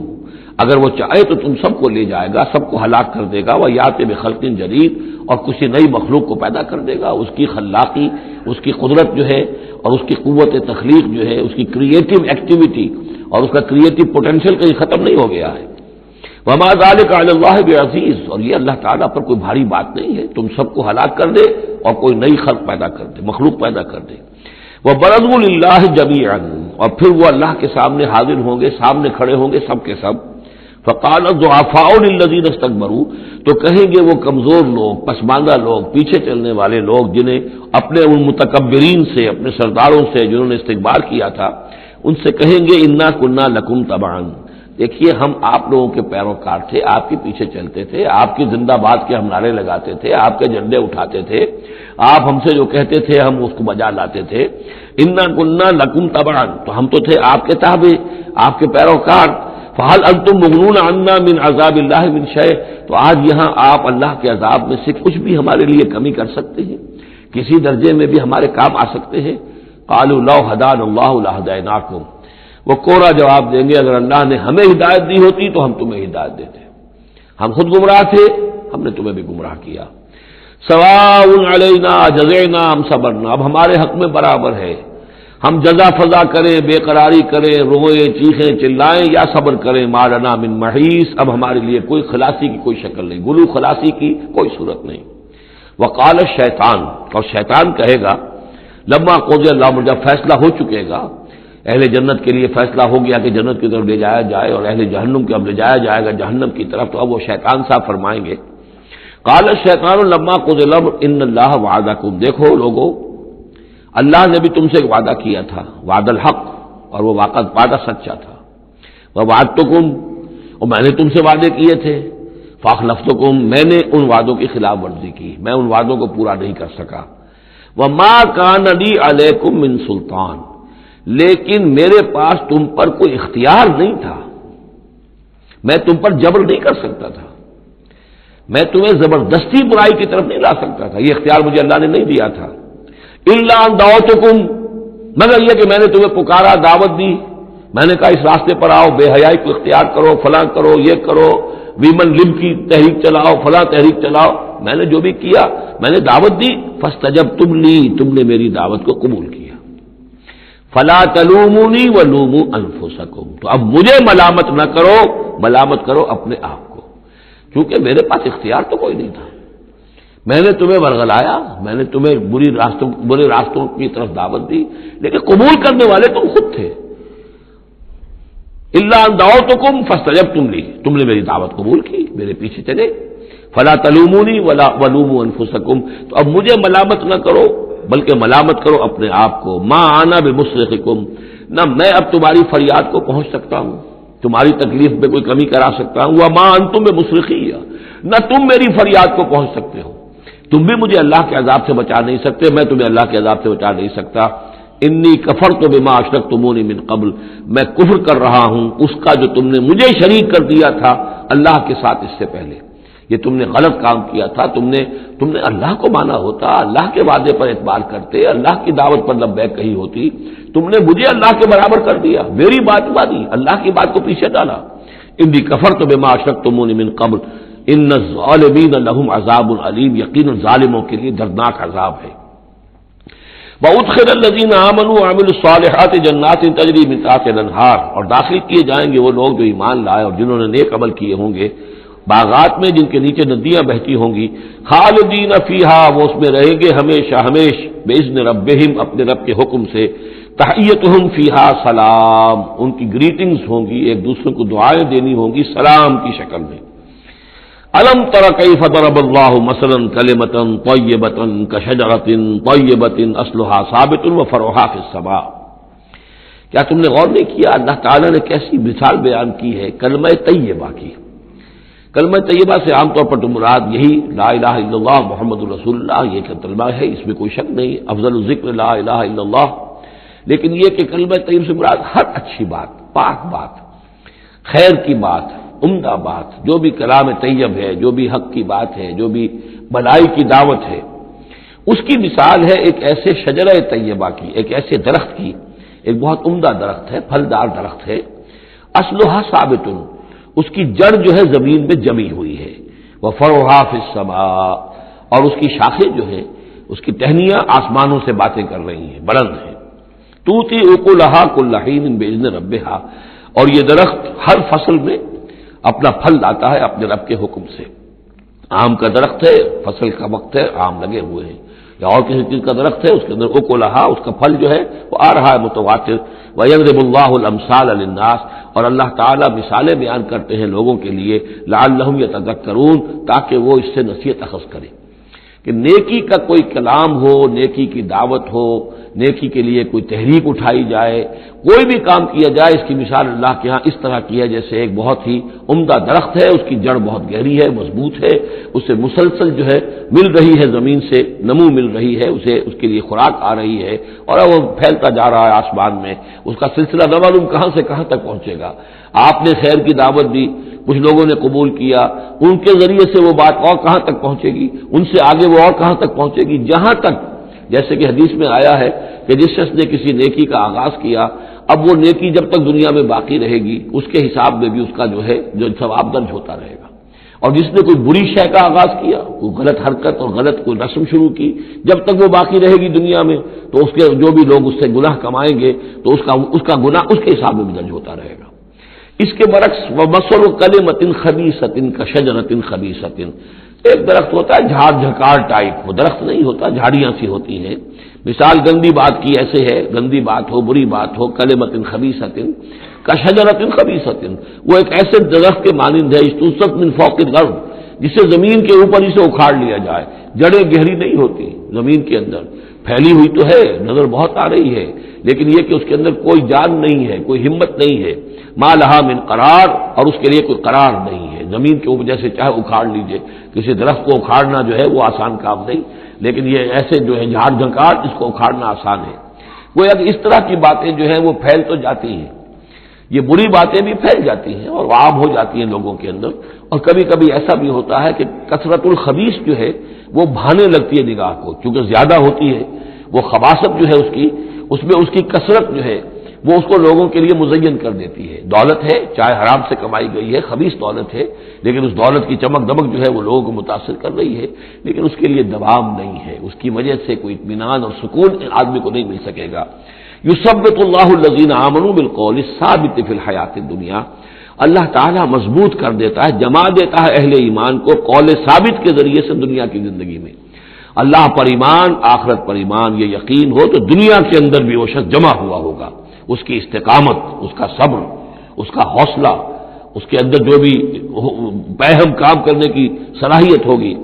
اگر وہ چاہے تو تم سب کو لے جائے گا، سب کو ہلاک کر دے گا، ویات بخلق جدید، اور کسی نئی مخلوق کو پیدا کر دے گا۔ اس کی خلاقی، اس کی قدرت جو ہے اور اس کی قوت تخلیق جو ہے، اس کی کریٹو ایکٹیویٹی اور اس کا کریٹو پوٹینشیل کہیں ختم نہیں ہو گیا ہے۔ وما ذلک علی اللہ بعزیز، اور یہ اللہ تعالیٰ پر کوئی بھاری بات نہیں ہے، تم سب کو ہلاک کر دے اور کوئی نئی خلق پیدا کر دے، مخلوق پیدا کر دے۔ وبرزوا للہ جمیعا، اور پھر وہ اللہ کے سامنے حاضر ہوں گے، سامنے کھڑے ہوں گے سب کے سب۔ فقال الضعفاء للذین استكبروا، تو کہیں گے وہ کمزور لوگ، پسماندہ لوگ، پیچھے چلنے والے لوگ، جنہیں اپنے ان متکبرین سے، اپنے سرداروں سے جنہوں نے استکبار کیا تھا، ان سے کہیں گے انا کنا لکم تبعا، دیکھیے ہم آپ لوگوں کے پیروکار تھے، آپ کے پیچھے چلتے تھے، آپ کی زندہ باد کے ہم نعرے لگاتے تھے، آپ کے جھنڈے اٹھاتے تھے، آپ ہم سے جو کہتے تھے ہم اس کو بجا لاتے تھے۔ انا کنا لکم تبعا، تو ہم تو تھے آپ کے تابع، آپ کے پیروکار۔ فہل انتم مغنون عنا من عذاب اللہ من شیء، تو آج یہاں آپ اللہ کے عذاب میں سے کچھ بھی ہمارے لیے کمی کر سکتے ہیں، کسی درجے میں بھی ہمارے کام آ سکتے ہیں؟ قالوا لو هدانا اللہ لہدیناکم، وہ کوڑا جواب دیں گے اگر اللہ نے ہمیں ہدایت دی ہوتی تو ہم تمہیں ہدایت دیتے، ہم خود گمراہ تھے، ہم نے تمہیں بھی گمراہ کیا۔ سواء علینا جزعنا ام صبرنا، اب ہمارے حق میں برابر ہے، ہم جزا فضا کریں، بے قراری کریں، روئیں چیخیں چلائیں یا صبر کریں، ما لنا من محیص، اب ہمارے لیے کوئی خلاصی کی کوئی شکل نہیں، گلو خلاصی کی کوئی صورت نہیں۔ وقال الشیطان، اور شیطان کہے گا لما قضی الامر، جب فیصلہ ہو چکے گا، اہل جنت کے لیے فیصلہ ہو گیا کہ جنت کی طرف لے جایا جائے اور اہل جہنم کے اب لے جایا جائے گا جہنم کی طرف، تو اب وہ شیطان صاحب فرمائیں گے قال الشیطان لما قضی الامر ان اللہ وعدکم، دیکھو لوگو اللہ نے بھی تم سے ایک وعدہ کیا تھا، وعد الحق، اور وہ وعدہ سچا تھا۔ ووعدتکم، اور میں نے تم سے وعدے کیے تھے، فاخلفتکم، میں نے ان وعدوں کی خلاف ورزی کی، میں ان وعدوں کو پورا نہیں کر سکا۔ وما کان لی علیکم من سلطان، لیکن میرے پاس تم پر کوئی اختیار نہیں تھا، میں تم پر جبر نہیں کر سکتا تھا، میں تمہیں زبردستی برائی کی طرف نہیں لا سکتا تھا، یہ اختیار مجھے اللہ نے نہیں دیا تھا۔ الا ان دعوتکم، مگر یہ کہ میں نے تمہیں پکارا، دعوت دی، میں نے کہا اس راستے پر آؤ، بے حیائی کو اختیار کرو، فلاں کرو، یہ کرو، ویمن لب کی تحریک چلاؤ، فلاں تحریک چلاؤ، میں نے جو بھی کیا میں نے دعوت دی، فاستجبتم لی، تم نے میری دعوت کو قبول کیا۔ فلا تلومونی ولوموا انفسکم، تو اب مجھے ملامت نہ کرو، ملامت کرو اپنے آپ کو، کیونکہ میرے پاس اختیار تو کوئی نہیں تھا، میں نے تمہیں ورغلایا، میں نے تمہیں برے راستوں کی طرف دعوت دی، لیکن قبول کرنے والے تم خود تھے۔ الا ان دعوتکم فاستجبتم لی، تم نے میری دعوت قبول کی، میرے پیچھے چلے۔ فلا تلومونی ولوموا انفسکم، تو اب مجھے ملامت نہ کرو بلکہ ملامت کرو اپنے آپ کو۔ ما انا بمصرخکم، نہ میں اب تمہاری فریاد کو پہنچ سکتا ہوں، تمہاری تکلیف میں کوئی کمی کرا سکتا ہوں، وما انتم بمصرخی، نہ تم میری فریاد کو پہنچ سکتے ہو، تم بھی مجھے اللہ کے عذاب سے بچا نہیں سکتے، میں تمہیں اللہ کے عذاب سے بچا نہیں سکتا۔ انی کفرت بما اشرکتمونی من قبل، میں کفر کر رہا ہوں اس کا جو تم نے مجھے شریک کر دیا تھا اللہ کے ساتھ اس سے پہلے، یہ تم نے غلط کام کیا تھا، تم نے اللہ کو مانا ہوتا، اللہ کے وعدے پر اعتبار کرتے، اللہ کی دعوت پر لبیک کہی ہوتی، تم نے مجھے اللہ کے برابر کر دیا، میری بات مانی، اللہ کی بات کو پیچھے ڈالا۔ انی کفرت بما اشرکتمونی من قبل ان الظالمین لهم عذاب علیم، یقینا ظالموں کے لیے دردناک عذاب ہے۔ وَأُدْخِلَ الَّذِينَ آمَنُوا وَعَمِلُوا الصَّالِحَاتِ جَنَّاتٍ تَجْرِی مِن تحتہا الْأَنْہار، اور داخل کیے جائیں گے وہ لوگ جو ایمان لائے اور جنہوں نے نیک عمل کیے ہوں گے، باغات میں جن کے نیچے ندیاں بہتی ہوں گی، خالدین فیہا، وہ اس میں رہیں گے ہمیشہ ہمیش، بِإِذْنِ رَبِّہِمْ، اپنے رب کے حکم سے، تحیتہم فیہا سلام، ان کی گریٹنگز ہوں گی، ایک دوسرے کو دعائیں دینی ہوں گی سلام کی شکل میں۔ الم تر کیف ضرب اللہ مثلا کلمۃ طیبۃ کشجرۃ طیبۃ اصلھا ثابت وفرعھا فی السماء، کیا تم نے غور نہیں کیا اللہ تعالیٰ نے کیسی مثال بیان کی ہے کلمہ طیبہ کی؟ کلمہ طیبہ سے عام طور پر تو مراد یہی لا الہ الا اللہ محمد رسول اللہ، یہ کلمہ ہے، اس میں کوئی شک نہیں، افضل الذکر لا الہ الا اللہ، لیکن یہ کہ کلمہ طیب سے مراد ہر اچھی بات، پاک بات، خیر کی بات، عمدہ بات، جو بھی کلام طیب ہے، جو بھی حق کی بات ہے، جو بھی بھلائی کی دعوت ہے، اس کی مثال ہے ایک ایسے شجرہ طیبہ کی، ایک ایسے درخت کی، ایک بہت عمدہ درخت ہے، پھلدار درخت ہے، اصلھا ثابت، اس کی جڑ جو ہے زمین میں جمی ہوئی ہے، وفرعھا فی السماء، اور اس کی شاخیں جو ہیں، اس کی ٹہنیاں آسمانوں سے باتیں کر رہی ہیں، بلند ہیں، تؤتی اکلھا کل حین باذن ربھا، اور یہ درخت ہر فصل میں اپنا پھل لاتا ہے اپنے رب کے حکم سے۔ آم کا درخت ہے، فصل کا وقت ہے، آم لگے ہوئے ہیں، یا اور کسی چیز کا درخت ہے، اس کے اندر اکلھا، اس کا پھل جو ہے وہ آ رہا ہے متواتر۔ وَيَضْرِبُ اللَّهُ الْأَمْثَالَ لِلنَّاسِ، اور اللہ تعالیٰ مثالیں بیان کرتے ہیں لوگوں کے لیے، لَعَلَّهُمْ يَتَذَكَّرُونَ، تاکہ وہ اس سے نصیحت اخذ کریں کہ نیکی کا کوئی کلام ہو، نیکی کی دعوت ہو، نیکی کے لیے کوئی تحریک اٹھائی جائے، کوئی بھی کام کیا جائے، اس کی مثال اللہ کے ہاں اس طرح کی ہے جیسے ایک بہت ہی عمدہ درخت ہے، اس کی جڑ بہت گہری ہے، مضبوط ہے، اسے مسلسل جو ہے مل رہی ہے، زمین سے نمو مل رہی ہے، اسے اس کے لیے خوراک آ رہی ہے، اور وہ پھیلتا جا رہا ہے آسمان میں، اس کا سلسلہ نہ معلوم کہاں سے کہاں تک پہنچے گا۔ آپ نے خیر کی دعوت دی، کچھ لوگوں نے قبول کیا، ان کے ذریعے سے وہ بات اور کہاں تک پہنچے گی، ان سے آگے وہ اور کہاں تک پہنچے گی، جہاں تک، جیسے کہ حدیث میں آیا ہے کہ جس شخص نے کسی نیکی کا آغاز کیا، اب وہ نیکی جب تک دنیا میں باقی رہے گی، اس کے حساب میں بھی اس کا جو ہے جو ثواب درج ہوتا رہے گا، اور جس نے کوئی بری شے کا آغاز کیا، کوئی غلط حرکت اور غلط کوئی رسم شروع کی، جب تک وہ باقی رہے گی دنیا میں، تو اس کے جو بھی لوگ اس سے گناہ کمائیں گے تو اس کا گناہ اس کے حساب میں بھی درج ہوتا رہے گا۔ اس کے برعکس وَمَثَلُ کَلِمَةٍ خَبِیثَةٍ کَشَجَرَةٍ خَبِیثَةٍ، ایک درخت ہوتا ہے جھاڑ جھکار ٹائپ، وہ درخت نہیں ہوتا، جھاڑیاں سی ہوتی ہیں، مثال گندی بات کی ایسے ہے، گندی بات ہو، بری بات ہو، کلمۃ خبیثۃ کشجرۃ خبیثۃ، وہ ایک ایسے درخت کے مانند ہے اجتثت من فوق الارض، جسے زمین کے اوپر اسے اکھاڑ لیا جائے، جڑیں گہری نہیں ہوتی، زمین کے اندر پھیلی ہوئی تو ہے، نظر بہت آ رہی ہے، لیکن یہ کہ اس کے اندر کوئی جان نہیں ہے، کوئی ہمت نہیں ہے، ما لہا من قرار، اور اس کے لیے کوئی قرار نہیں ہے، زمین کے اوپر جیسے چاہے اکھاڑ لیجئے، کسی درخت کو اکھاڑنا جو ہے وہ آسان کام نہیں، لیکن یہ ایسے جو ہے جھاڑ جھنکار، اس کو اکھاڑنا آسان ہے۔ وہ اس طرح کی باتیں جو ہیں وہ پھیل تو جاتی ہیں، یہ بری باتیں بھی پھیل جاتی ہیں اور عام ہو جاتی ہیں لوگوں کے اندر، اور کبھی کبھی ایسا بھی ہوتا ہے کہ کثرت الخبیث جو ہے وہ بھانے لگتی ہے نگاہ کو، چونکہ زیادہ ہوتی ہے وہ خباثت جو ہے اس میں اس کی کثرت جو ہے وہ اس کو لوگوں کے لیے مزین کر دیتی ہے۔ دولت ہے، چاہے حرام سے کمائی گئی ہے، خبیث دولت ہے، لیکن اس دولت کی چمک دمک جو ہے وہ لوگوں کو متاثر کر رہی ہے، لیکن اس کے لیے دوام نہیں ہے، اس کی وجہ سے کوئی اطمینان اور سکون آدمی کو نہیں مل سکے گا۔ یثبت اللہ الذین آمنوا بالقول الثابت فی الحیات الدنیا، اللہ تعالیٰ مضبوط کر دیتا ہے، جما دیتا ہے اہل ایمان کو قول ثابت کے ذریعے سے دنیا کی زندگی میں۔ اللہ پر ایمان، آخرت پر ایمان، یہ یقین ہو تو دنیا کے اندر بھی وہ شخص جمع ہوا ہوگا، اس کی استقامت، اس کا صبر، اس کا حوصلہ، اس کے اندر جو بھی باہم کام کرنے کی صلاحیت ہوگی،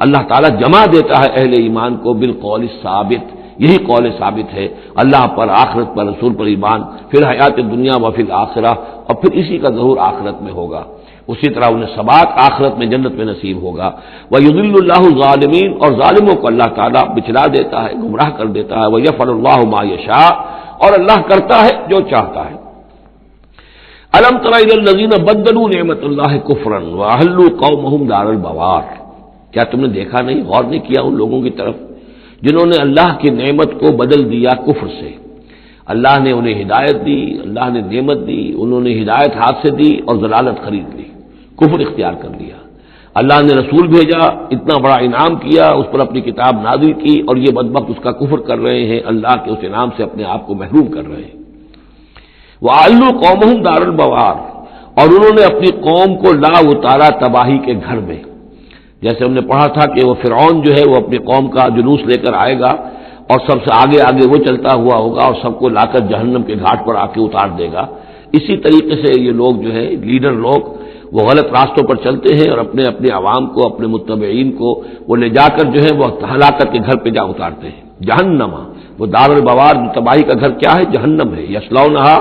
اللہ تعالیٰ جمع دیتا ہے اہل ایمان کو بالقول ثابت، یہی قول ثابت ہے، اللہ پر، آخرت پر، رسول پر ایمان، پھر حیات دنیا و پھر آخرہ، اور پھر اسی کا ظہور آخرت میں ہوگا، اسی طرح انہیں ثبات آخرت میں جنت میں نصیب ہوگا۔ وَيُضِلُّ اللَّهُ الظَّالِمِينَ، اور ظالموں کو اللہ تعالیٰ بچلا دیتا ہے، گمراہ کر دیتا ہے۔ وَيَفْعَلُ اللَّهُ مَا يَشَاءُ، اور اللہ کرتا ہے جو چاہتا ہے۔ أَلَمْ تَرَ إِلَى الَّذِينَ بَدَّلُوا نِعْمَتَ اللَّهِ كُفْرًا وَأَحَلُّوا قَوْمَهُمْ دَارَ الْبَوَارِ، کیا تم نے دیکھا نہیں، غور نہیں کیا ان لوگوں کی طرف جنہوں نے اللہ کی نعمت کو بدل دیا کفر سے؟ اللہ نے انہیں ہدایت دی، اللہ نے نعمت دی، انہوں نے ہدایت ہاتھ سے دی اور ضلالت خرید لی، کفر اختیار کر لیا۔ اللہ نے رسول بھیجا، اتنا بڑا انعام کیا، اس پر اپنی کتاب نازل کی، اور یہ بدبخت اس کا کفر کر رہے ہیں، اللہ کے اس انعام سے اپنے آپ کو محروم کر رہے ہیں۔ وَأَعْلُوا قَوْمَهُمْ دَارَ الْبَوَارِ، اور انہوں نے اپنی قوم کو لا اتارا تباہی کے گھر میں۔ جیسے ہم نے پڑھا تھا کہ وہ فرعون جو ہے وہ اپنی قوم کا جلوس لے کر آئے گا اور سب سے آگے آگے وہ چلتا ہوا ہوگا اور سب کو لا کر جہنم کے گھاٹ پر آ کے اتار دے گا۔ اسی طریقے سے یہ لوگ جو ہے لیڈر لوگ وہ غلط راستوں پر چلتے ہیں اور اپنے اپنے عوام کو، اپنے متبعین کو وہ لے جا کر جو ہے وہ ہلاکت کے گھر پہ جا اتارتے ہیں۔ جہنم، وہ دار البوار، تباہی کا گھر کیا ہے؟ جہنم ہے، یصلونھا،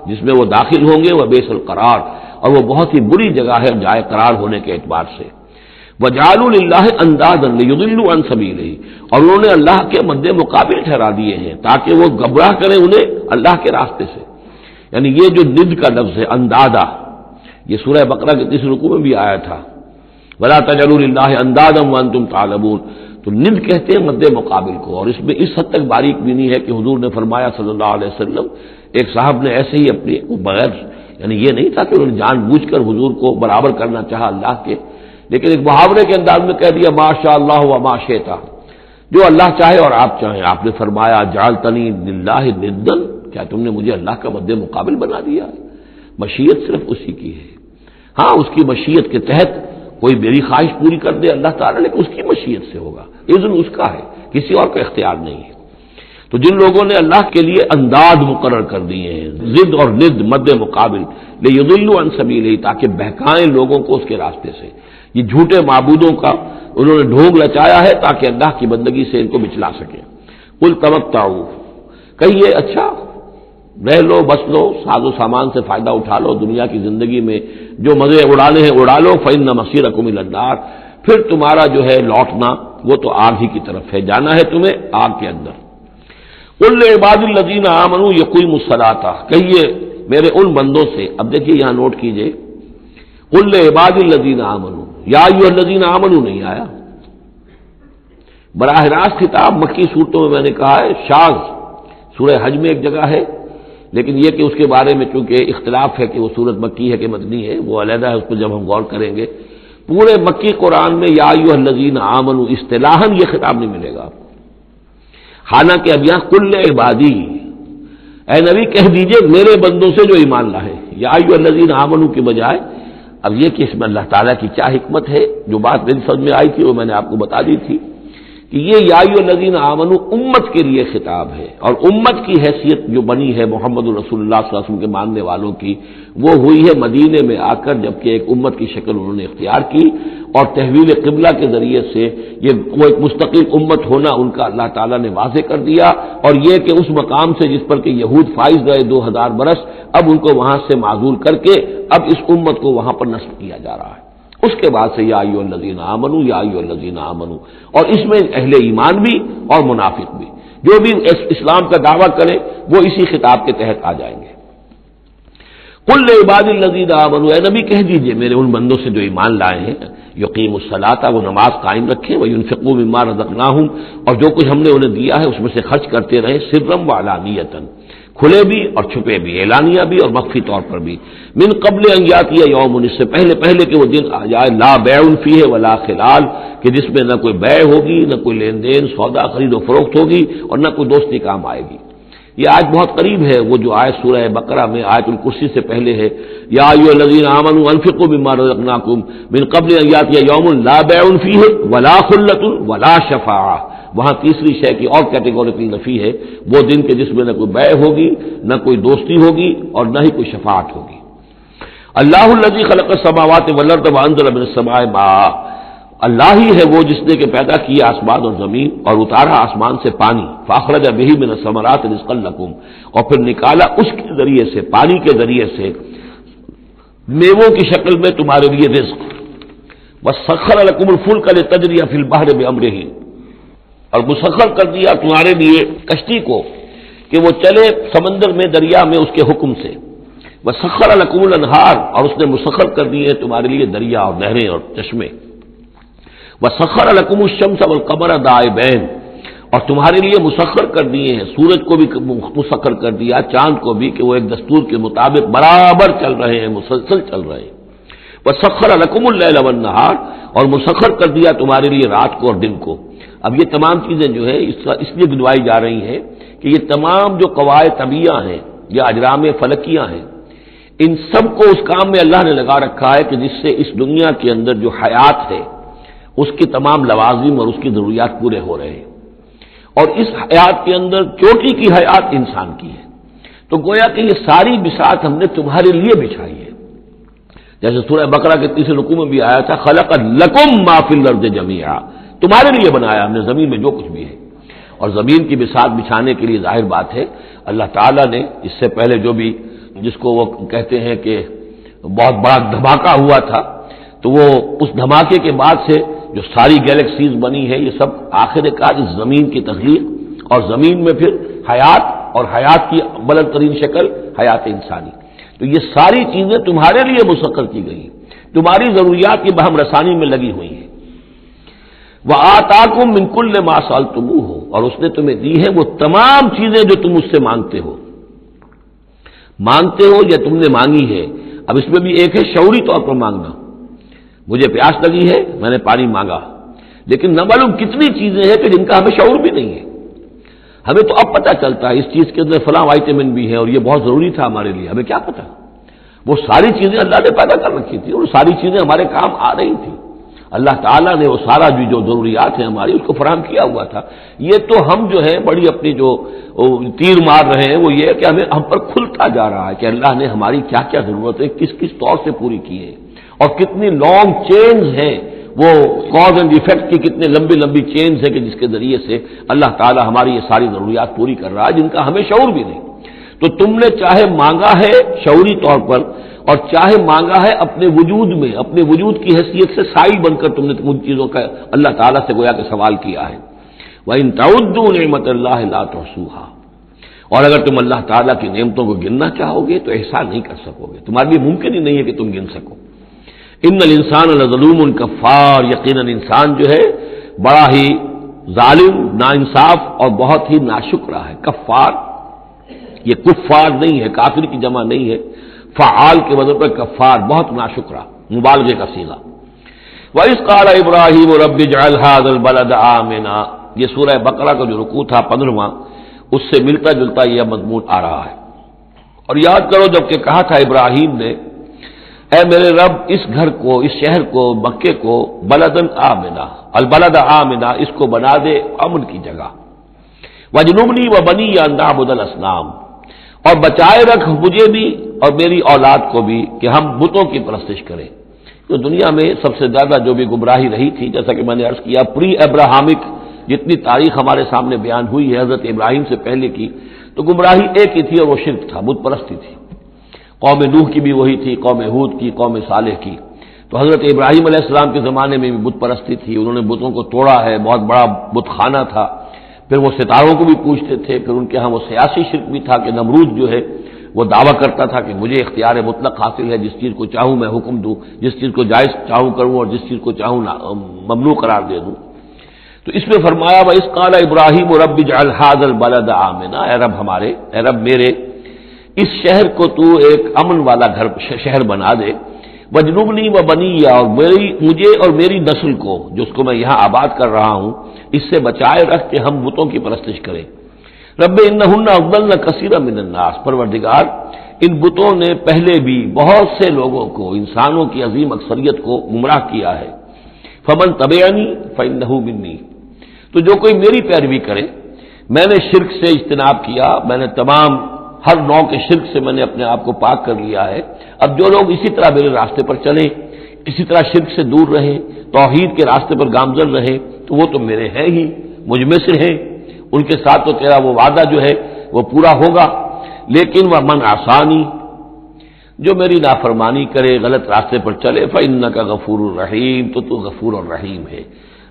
جس میں وہ داخل ہوں گے، وہ بئس القرار، اور وہ بہت ہی بری جگہ ہے جائے قرار ہونے کے اعتبار سے۔ وَجَعَلُوا لِلَّهِ أَندَادًا لِيُضِلُّوا عَن سَبِيلِهِ، اور انہوں نے اللہ کے مد مقابل ٹھہرا دیے ہیں تاکہ وہ گمراہ کریں انہیں اللہ کے راستے سے۔ یعنی یہ جو ند کا لفظ ہے اندادا، یہ سورہ بقرہ کے 30 رکوع میں بھی آیا تھا، وَلَا تَجْعَلُوا لِلَّهِ أَندَادًا وَأَنتُمْ تَعْلَمُونَ، تو ند کہتے ہیں مد مقابل کو، اور اس میں اس حد تک باریک بھی نہیں ہے کہ حضور نے فرمایا صلی اللہ علیہ وسلم، ایک صاحب نے ایسے ہی اپنی بغیر، یعنی یہ نہیں تھا کہ انہوں نے جان بوجھ کر حضور کو برابر کرنا چاہا اللہ کے، لیکن ایک محاورے کے انداز میں کہہ دیا ما شاء اللہ و ما شئت، جو اللہ چاہے اور آپ چاہیں۔ آپ نے فرمایا جعلتنی للہ ندا، کیا تم نے مجھے اللہ کا مد مقابل بنا دیا؟ مشیت صرف اسی کی ہے، ہاں اس کی مشیت کے تحت کوئی میری خواہش پوری کر دے اللہ تعالیٰ، لیکن اس کی مشیت سے ہوگا، اذن اس کا ہے، کسی اور کا اختیار نہیں ہے۔ تو جن لوگوں نے اللہ کے لیے انداز مقرر کر دیے ہیں، ضد اور ند مد مقابل، لیضلوا عن سبیلہ، تاکہ بہکائیں لوگوں کو اس کے راستے سے، یہ جھوٹے معبودوں کا انہوں نے ڈھونگ رچایا ہے تاکہ اللہ کی بندگی سے ان کو بچلا سکیں۔ قل تمتعوا، کہیے اچھا رہ لو، بس لو، ساز و سامان سے فائدہ اٹھا لو، دنیا کی زندگی میں جو مزے اڑانے ہیں اڑا لو، فإن مصیرکم الی النار، پھر تمہارا جو ہے لوٹنا وہ تو آگ ہی کی طرف ہے، جانا ہے تمہیں آگ کے اندر۔ قل لعباد الذین آمنوا یقیموا الصلاۃ، کہیے میرے ان بندوں سے، اب دیکھیے یہاں نوٹ کیجئے، قل لعباد الذین آمنوا، یا ایھا الذین آمنوا نہیں آیا، براہ راست خطاب مکی صورتوں میں نے کہا ہے شاذ، سورہ حج میں ایک جگہ ہے، لیکن یہ کہ اس کے بارے میں چونکہ اختلاف ہے کہ وہ سورت مکی ہے کہ مدنی ہے، وہ علیحدہ ہے، اس پر جب ہم غور کریں گے۔ پورے مکی قرآن میں یا ایھا الذین آمنوا اصطلاحاً یہ خطاب نہیں ملے گا، حالانکہ اب یہاں قل عبادی، اے نبی کہہ دیجئے میرے بندوں سے جو ایمان لائے، یا ایھا الذین آمنوا کے بجائے اب یہ کہ اس میں اللہ تعالیٰ کی کیا حکمت ہے، جو بات میری سمجھ میں آئی تھی وہ میں نے آپ کو بتا دی تھی کہ یہ یا ایھا الذین آمنوا امت کے لیے خطاب ہے، اور امت کی حیثیت جو بنی ہے محمد رسول اللہ صلی اللہ علیہ وسلم کے ماننے والوں کی، وہ ہوئی ہے مدینے میں آ کر، جبکہ ایک امت کی شکل انہوں نے اختیار کی، اور تحویل قبلہ کے ذریعے سے یہ وہ ایک مستقل امت ہونا ان کا اللہ تعالیٰ نے واضح کر دیا، اور یہ کہ اس مقام سے جس پر کہ یہود فائز رہے 2000 برس، اب ان کو وہاں سے معزول کر کے اب اس امت کو وہاں پر نصب کیا جا رہا ہے۔ اس کے بعد سے یا ایھا الذین آمنوا، یا ایھا الذین آمنوا، اور اس میں اہل ایمان بھی اور منافق بھی، جو بھی اسلام کا دعویٰ کرے وہ اسی خطاب کے تحت آ جائیں گے۔ قل لعباد الذین آمنوا، اے نبی کہہ دیجئے میرے ان بندوں سے جو ایمان لائے ہیں، یقیموا الصلاۃ، وہ نماز قائم رکھیں، وینفقوا مما رزقناہم، اور جو کچھ ہم نے انہیں دیا ہے اس میں سے خرچ کرتے رہے، سرا وعلانیۃ، کھلے بھی اور چھپے بھی، اعلانیہ بھی اور مخفی طور پر بھی، من قبل ان یاتی یوم، اس سے پہلے کہ وہ دن آ جائے، لا بیع فیہ ولا خلال، کہ جس میں نہ کوئی بیع ہوگی، نہ کوئی لین دین سودا خرید و فروخت ہوگی، اور نہ کوئی دوستی کام آئے گی۔ یہ آیت بہت قریب ہے، وہ جو آیت سورہ بقرہ میں آیت الکرسی سے پہلے ہے، یا ایھا الذین آمنوا انفقوا مما رزقناکم من قبل ان یاتی یوم لا بیع فیہ ولا خلۃ ولا شفاعہ، وہاں تیسری شے کی اور کیٹیگوریکل نفی ہے، وہ دن کے جس میں نہ کوئی بیع ہوگی، نہ کوئی دوستی ہوگی، اور نہ ہی کوئی شفاعت ہوگی۔ اللہ الذی خلق السماوات والارض وانزل من السماء ماء، اللہ ہی ہے وہ جس نے کہ پیدا کیا آسمان اور زمین اور اتارا آسمان سے پانی، فاخرج بہ من الثمرات رزقا لکم، اور پھر نکالا اس کے ذریعے سے، پانی کے ذریعے سے میووں کی شکل میں تمہارے لیے رزق، وسخر لکم الفلک لتجری فی البحر بامرہ، اور مسخر کر دیا تمہارے لیے کشتی کو کہ وہ چلے سمندر میں، دریا میں اس کے حکم سے، وسخر لکم الانہار، اور اس نے مسخر کر دیے تمہارے لیے دریا اور نہریں اور چشمے، وسخر لکم الشمس والقمر دائبین، اور تمہارے لیے مسخر کر دیے ہیں، سورج کو بھی مسخر کر دیا، چاند کو بھی، کہ وہ ایک دستور کے مطابق برابر چل رہے ہیں، مسلسل چل رہے ہیں، وسخر لکم اللیل والنہار، اور مسخر کر دیا تمہارے لیے رات کو اور دن کو۔ اب یہ تمام چیزیں جو ہے اس لیے گنوائی جا رہی ہیں کہ یہ تمام جو قواعد طبیعہ ہیں یا اجرام فلکیاں ہیں، ان سب کو اس کام میں اللہ نے لگا رکھا ہے کہ جس سے اس دنیا کے اندر جو حیات ہے اس کی تمام لوازم اور اس کی ضروریات پورے ہو رہے ہیں، اور اس حیات کے اندر چوٹی کی حیات انسان کی ہے۔ تو گویا کہ یہ ساری بساط ہم نے تمہارے لیے بچھائی ہے، جیسے سورہ بقرہ کے تیسرے رکوع میں بھی آیا تھا خلق لکم ما فی الارض جمیعا، تمہارے لیے بنایا ہم نے زمین میں جو کچھ بھی ہے۔ اور زمین کی بساط بچھانے کے لیے ظاہر بات ہے اللہ تعالیٰ نے اس سے پہلے جو بھی جس کو وہ کہتے ہیں کہ بہت بڑا دھماکہ ہوا تھا، تو وہ اس دھماکے کے بعد سے جو ساری گیلیکسیز بنی ہے یہ سب آخر کار اس زمین کی تخلیق اور زمین میں پھر حیات، اور حیات کی بلند ترین شکل حیات انسانی۔ تو یہ ساری چیزیں تمہارے لیے مسخر کی گئی، تمہاری ضروریات کی بہم رسانی میں لگی ہوئی ہیں۔ وَآتَاكُم مِّن كُلِّ مَا سَأَلْتُمُوهُ، اور اس نے تمہیں دی ہے وہ تمام چیزیں جو تم اس سے مانگتے ہو یا تم نے مانگی ہے۔ اب اس میں بھی ایک ہے شعوری طور پر مانگنا، مجھے پیاس لگی ہے میں نے پانی مانگا، لیکن نہ معلوم کتنی چیزیں ہیں کہ جن کا ہمیں شعور بھی نہیں ہے۔ ہمیں تو اب پتہ چلتا ہے اس چیز کے اندر فلاں وائٹامن بھی ہے اور یہ بہت ضروری تھا ہمارے لیے، ہمیں کیا پتا؟ وہ ساری چیزیں اللہ نے پیدا کر رکھی تھی اور ساری چیزیں ہمارے کام آ رہی تھی۔ اللہ تعالیٰ نے وہ سارا جو ضروریات ہیں ہماری اس کو فراہم کیا ہوا تھا۔ یہ تو ہم جو ہے بڑی اپنی جو تیر مار رہے ہیں وہ یہ ہے کہ ہم پر کھلتا جا رہا ہے کہ اللہ نے ہماری کیا کیا ضرورتیں کس کس طور سے پوری کی ہے، اور کتنی لانگ چینز ہیں، وہ کاز اینڈ ایفیکٹ کی کتنے لمبی لمبی چینز ہیں کہ جس کے ذریعے سے اللہ تعالیٰ ہماری یہ ساری ضروریات پوری کر رہا ہے جن کا ہمیں شعور بھی نہیں۔ تو تم نے چاہے مانگا ہے شعوری طور پر اور چاہے مانگا ہے اپنے وجود میں، اپنے وجود کی حیثیت سے سائل بن کر تم نے ان چیزوں کا اللہ تعالیٰ سے گویا کہ سوال کیا ہے۔ وَإِن تَعُدُّوا نِعْمَتَ اللَّهِ لَا تُحْصُوهَا، اور اگر تم اللہ تعالیٰ کی نعمتوں کو گننا چاہو گے تو احسان نہیں کر سکو گے، تمہارے لیے ممکن ہی نہیں ہے کہ تم گن سکو۔ ان الانسان لظلوم کفار، یقیناً انسان جو ہے بڑا ہی ظالم، ناانصاف اور بہت ہی ناشکرا ہے۔ کفار یہ کفار نہیں ہے، کافر کی جمع نہیں ہے، فعال کے وزن پر کفار، بہت ناشکرا، مبالغے کا صیغہ۔ وَإِذْ قَالَ إِبْرَاهِيمُ رَبِّ اجْعَلْ هَٰذَا الْبَلَدَ آمِنًا، یہ سورہ بقرہ کا جو رکوع تھا 15واں، اس سے ملتا جلتا یہ مضمون آ رہا ہے۔ اور یاد کرو جب کہ کہا تھا ابراہیم نے، اے میرے رب اس گھر کو، اس شہر کو، مکے کو بلدن آمنا، البلد آمنا، اس کو بنا دے امن کی جگہ، وجنبنی وبنی ان نعبد الاصنام، اور بچائے رکھ مجھے بھی اور میری اولاد کو بھی کہ ہم بتوں کی پرستش کریں۔ تو دنیا میں سب سے زیادہ جو بھی گمراہی رہی تھی، جیسا کہ میں نے عرض کیا، پری ابراہمک جتنی تاریخ ہمارے سامنے بیان ہوئی ہے حضرت ابراہیم سے پہلے کی، تو گمراہی ایک ہی تھی اور وہ شرک تھا، بت پرستی تھی۔ قوم نوح کی بھی وہی تھی، قوم ہود کی، قوم صالح کی۔ تو حضرت ابراہیم علیہ السلام کے زمانے میں بھی بت پرستی تھی، انہوں نے بتوں کو توڑا ہے، بہت بڑا بت خانہ تھا۔ پھر وہ ستاروں کو بھی پوجتے تھے، پھر ان کے ہاں وہ سیاسی شرک بھی تھا کہ نمرود جو ہے وہ دعویٰ کرتا تھا کہ مجھے اختیار مطلق حاصل ہے، جس چیز کو چاہوں میں حکم دوں، جس چیز کو جائز چاہوں کروں اور جس چیز کو چاہوں ممنوع قرار دے دوں۔ تو اس میں فرمایا وَإِذْ قَالَ إِبْرَاهِيمُ رَبِّ اجْعَلْ هَٰذَا الْبَلَدَ آمِنًا، اے رب ہمارے، اے رب میرے، اس شہر کو تو ایک امن والا گھر شہر بنا دے، وجنبنی وبنی، اور مجھے اور میری نسل کو، جس کو میں یہاں آباد کر رہا ہوں، اس سے بچائے رکھ کے ہم بتوں کی پرستش کریں۔ رب انہن اضللن کثیرا من الناس، پروردگار ان بتوں نے پہلے بھی بہت سے لوگوں کو، انسانوں کی عظیم اکثریت کو گمراہ کیا ہے۔ فمن تبعنی فانہ منی، تو جو کوئی میری پیروی کرے، میں نے شرک سے اجتناب کیا، میں نے تمام ہر نوع کے شرک سے میں نے اپنے آپ کو پاک کر لیا ہے۔ اب جو لوگ اسی طرح میرے راستے پر چلیں، اسی طرح شرک سے دور رہیں، توحید کے راستے پر گامزن رہیں، تو وہ تو میرے ہیں ہی، مجھ میں سے ہیں، ان کے ساتھ تو تیرا وہ وعدہ جو ہے وہ پورا ہوگا۔ لیکن وہ من عصانی، جو میری نافرمانی کرے، غلط راستے پر چلے، فإنک غفور الرحیم، تو غفور الرحیم ہے۔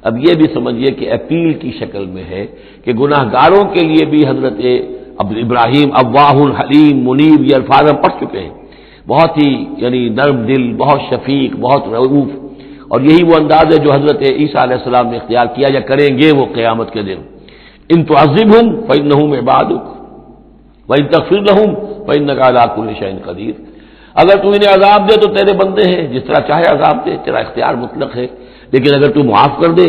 اب یہ بھی سمجھیے کہ اپیل کی شکل میں ہے کہ گناہ گاروں کے لیے بھی حضرت ابراہیم اواہ الحلیم منیب یہ الفاظ ہم پڑھ چکے ہیں، بہت ہی یعنی نرم دل، بہت شفیق، بہت رؤوف، اور یہی وہ انداز ہے جو حضرت عیسیٰ علیہ السلام نے اختیار کیا یا کریں گے وہ قیامت کے دن۔ ان تعذبہم فإنہم عبادک وإن تغفر لہم فإنک علی کل شیء قدیر۔ اگر تو انہیں عذاب دے تو تیرے بندے ہیں، جس طرح چاہے عذاب دے، تیرا اختیار مطلق ہے، لیکن اگر تو معاف کر دے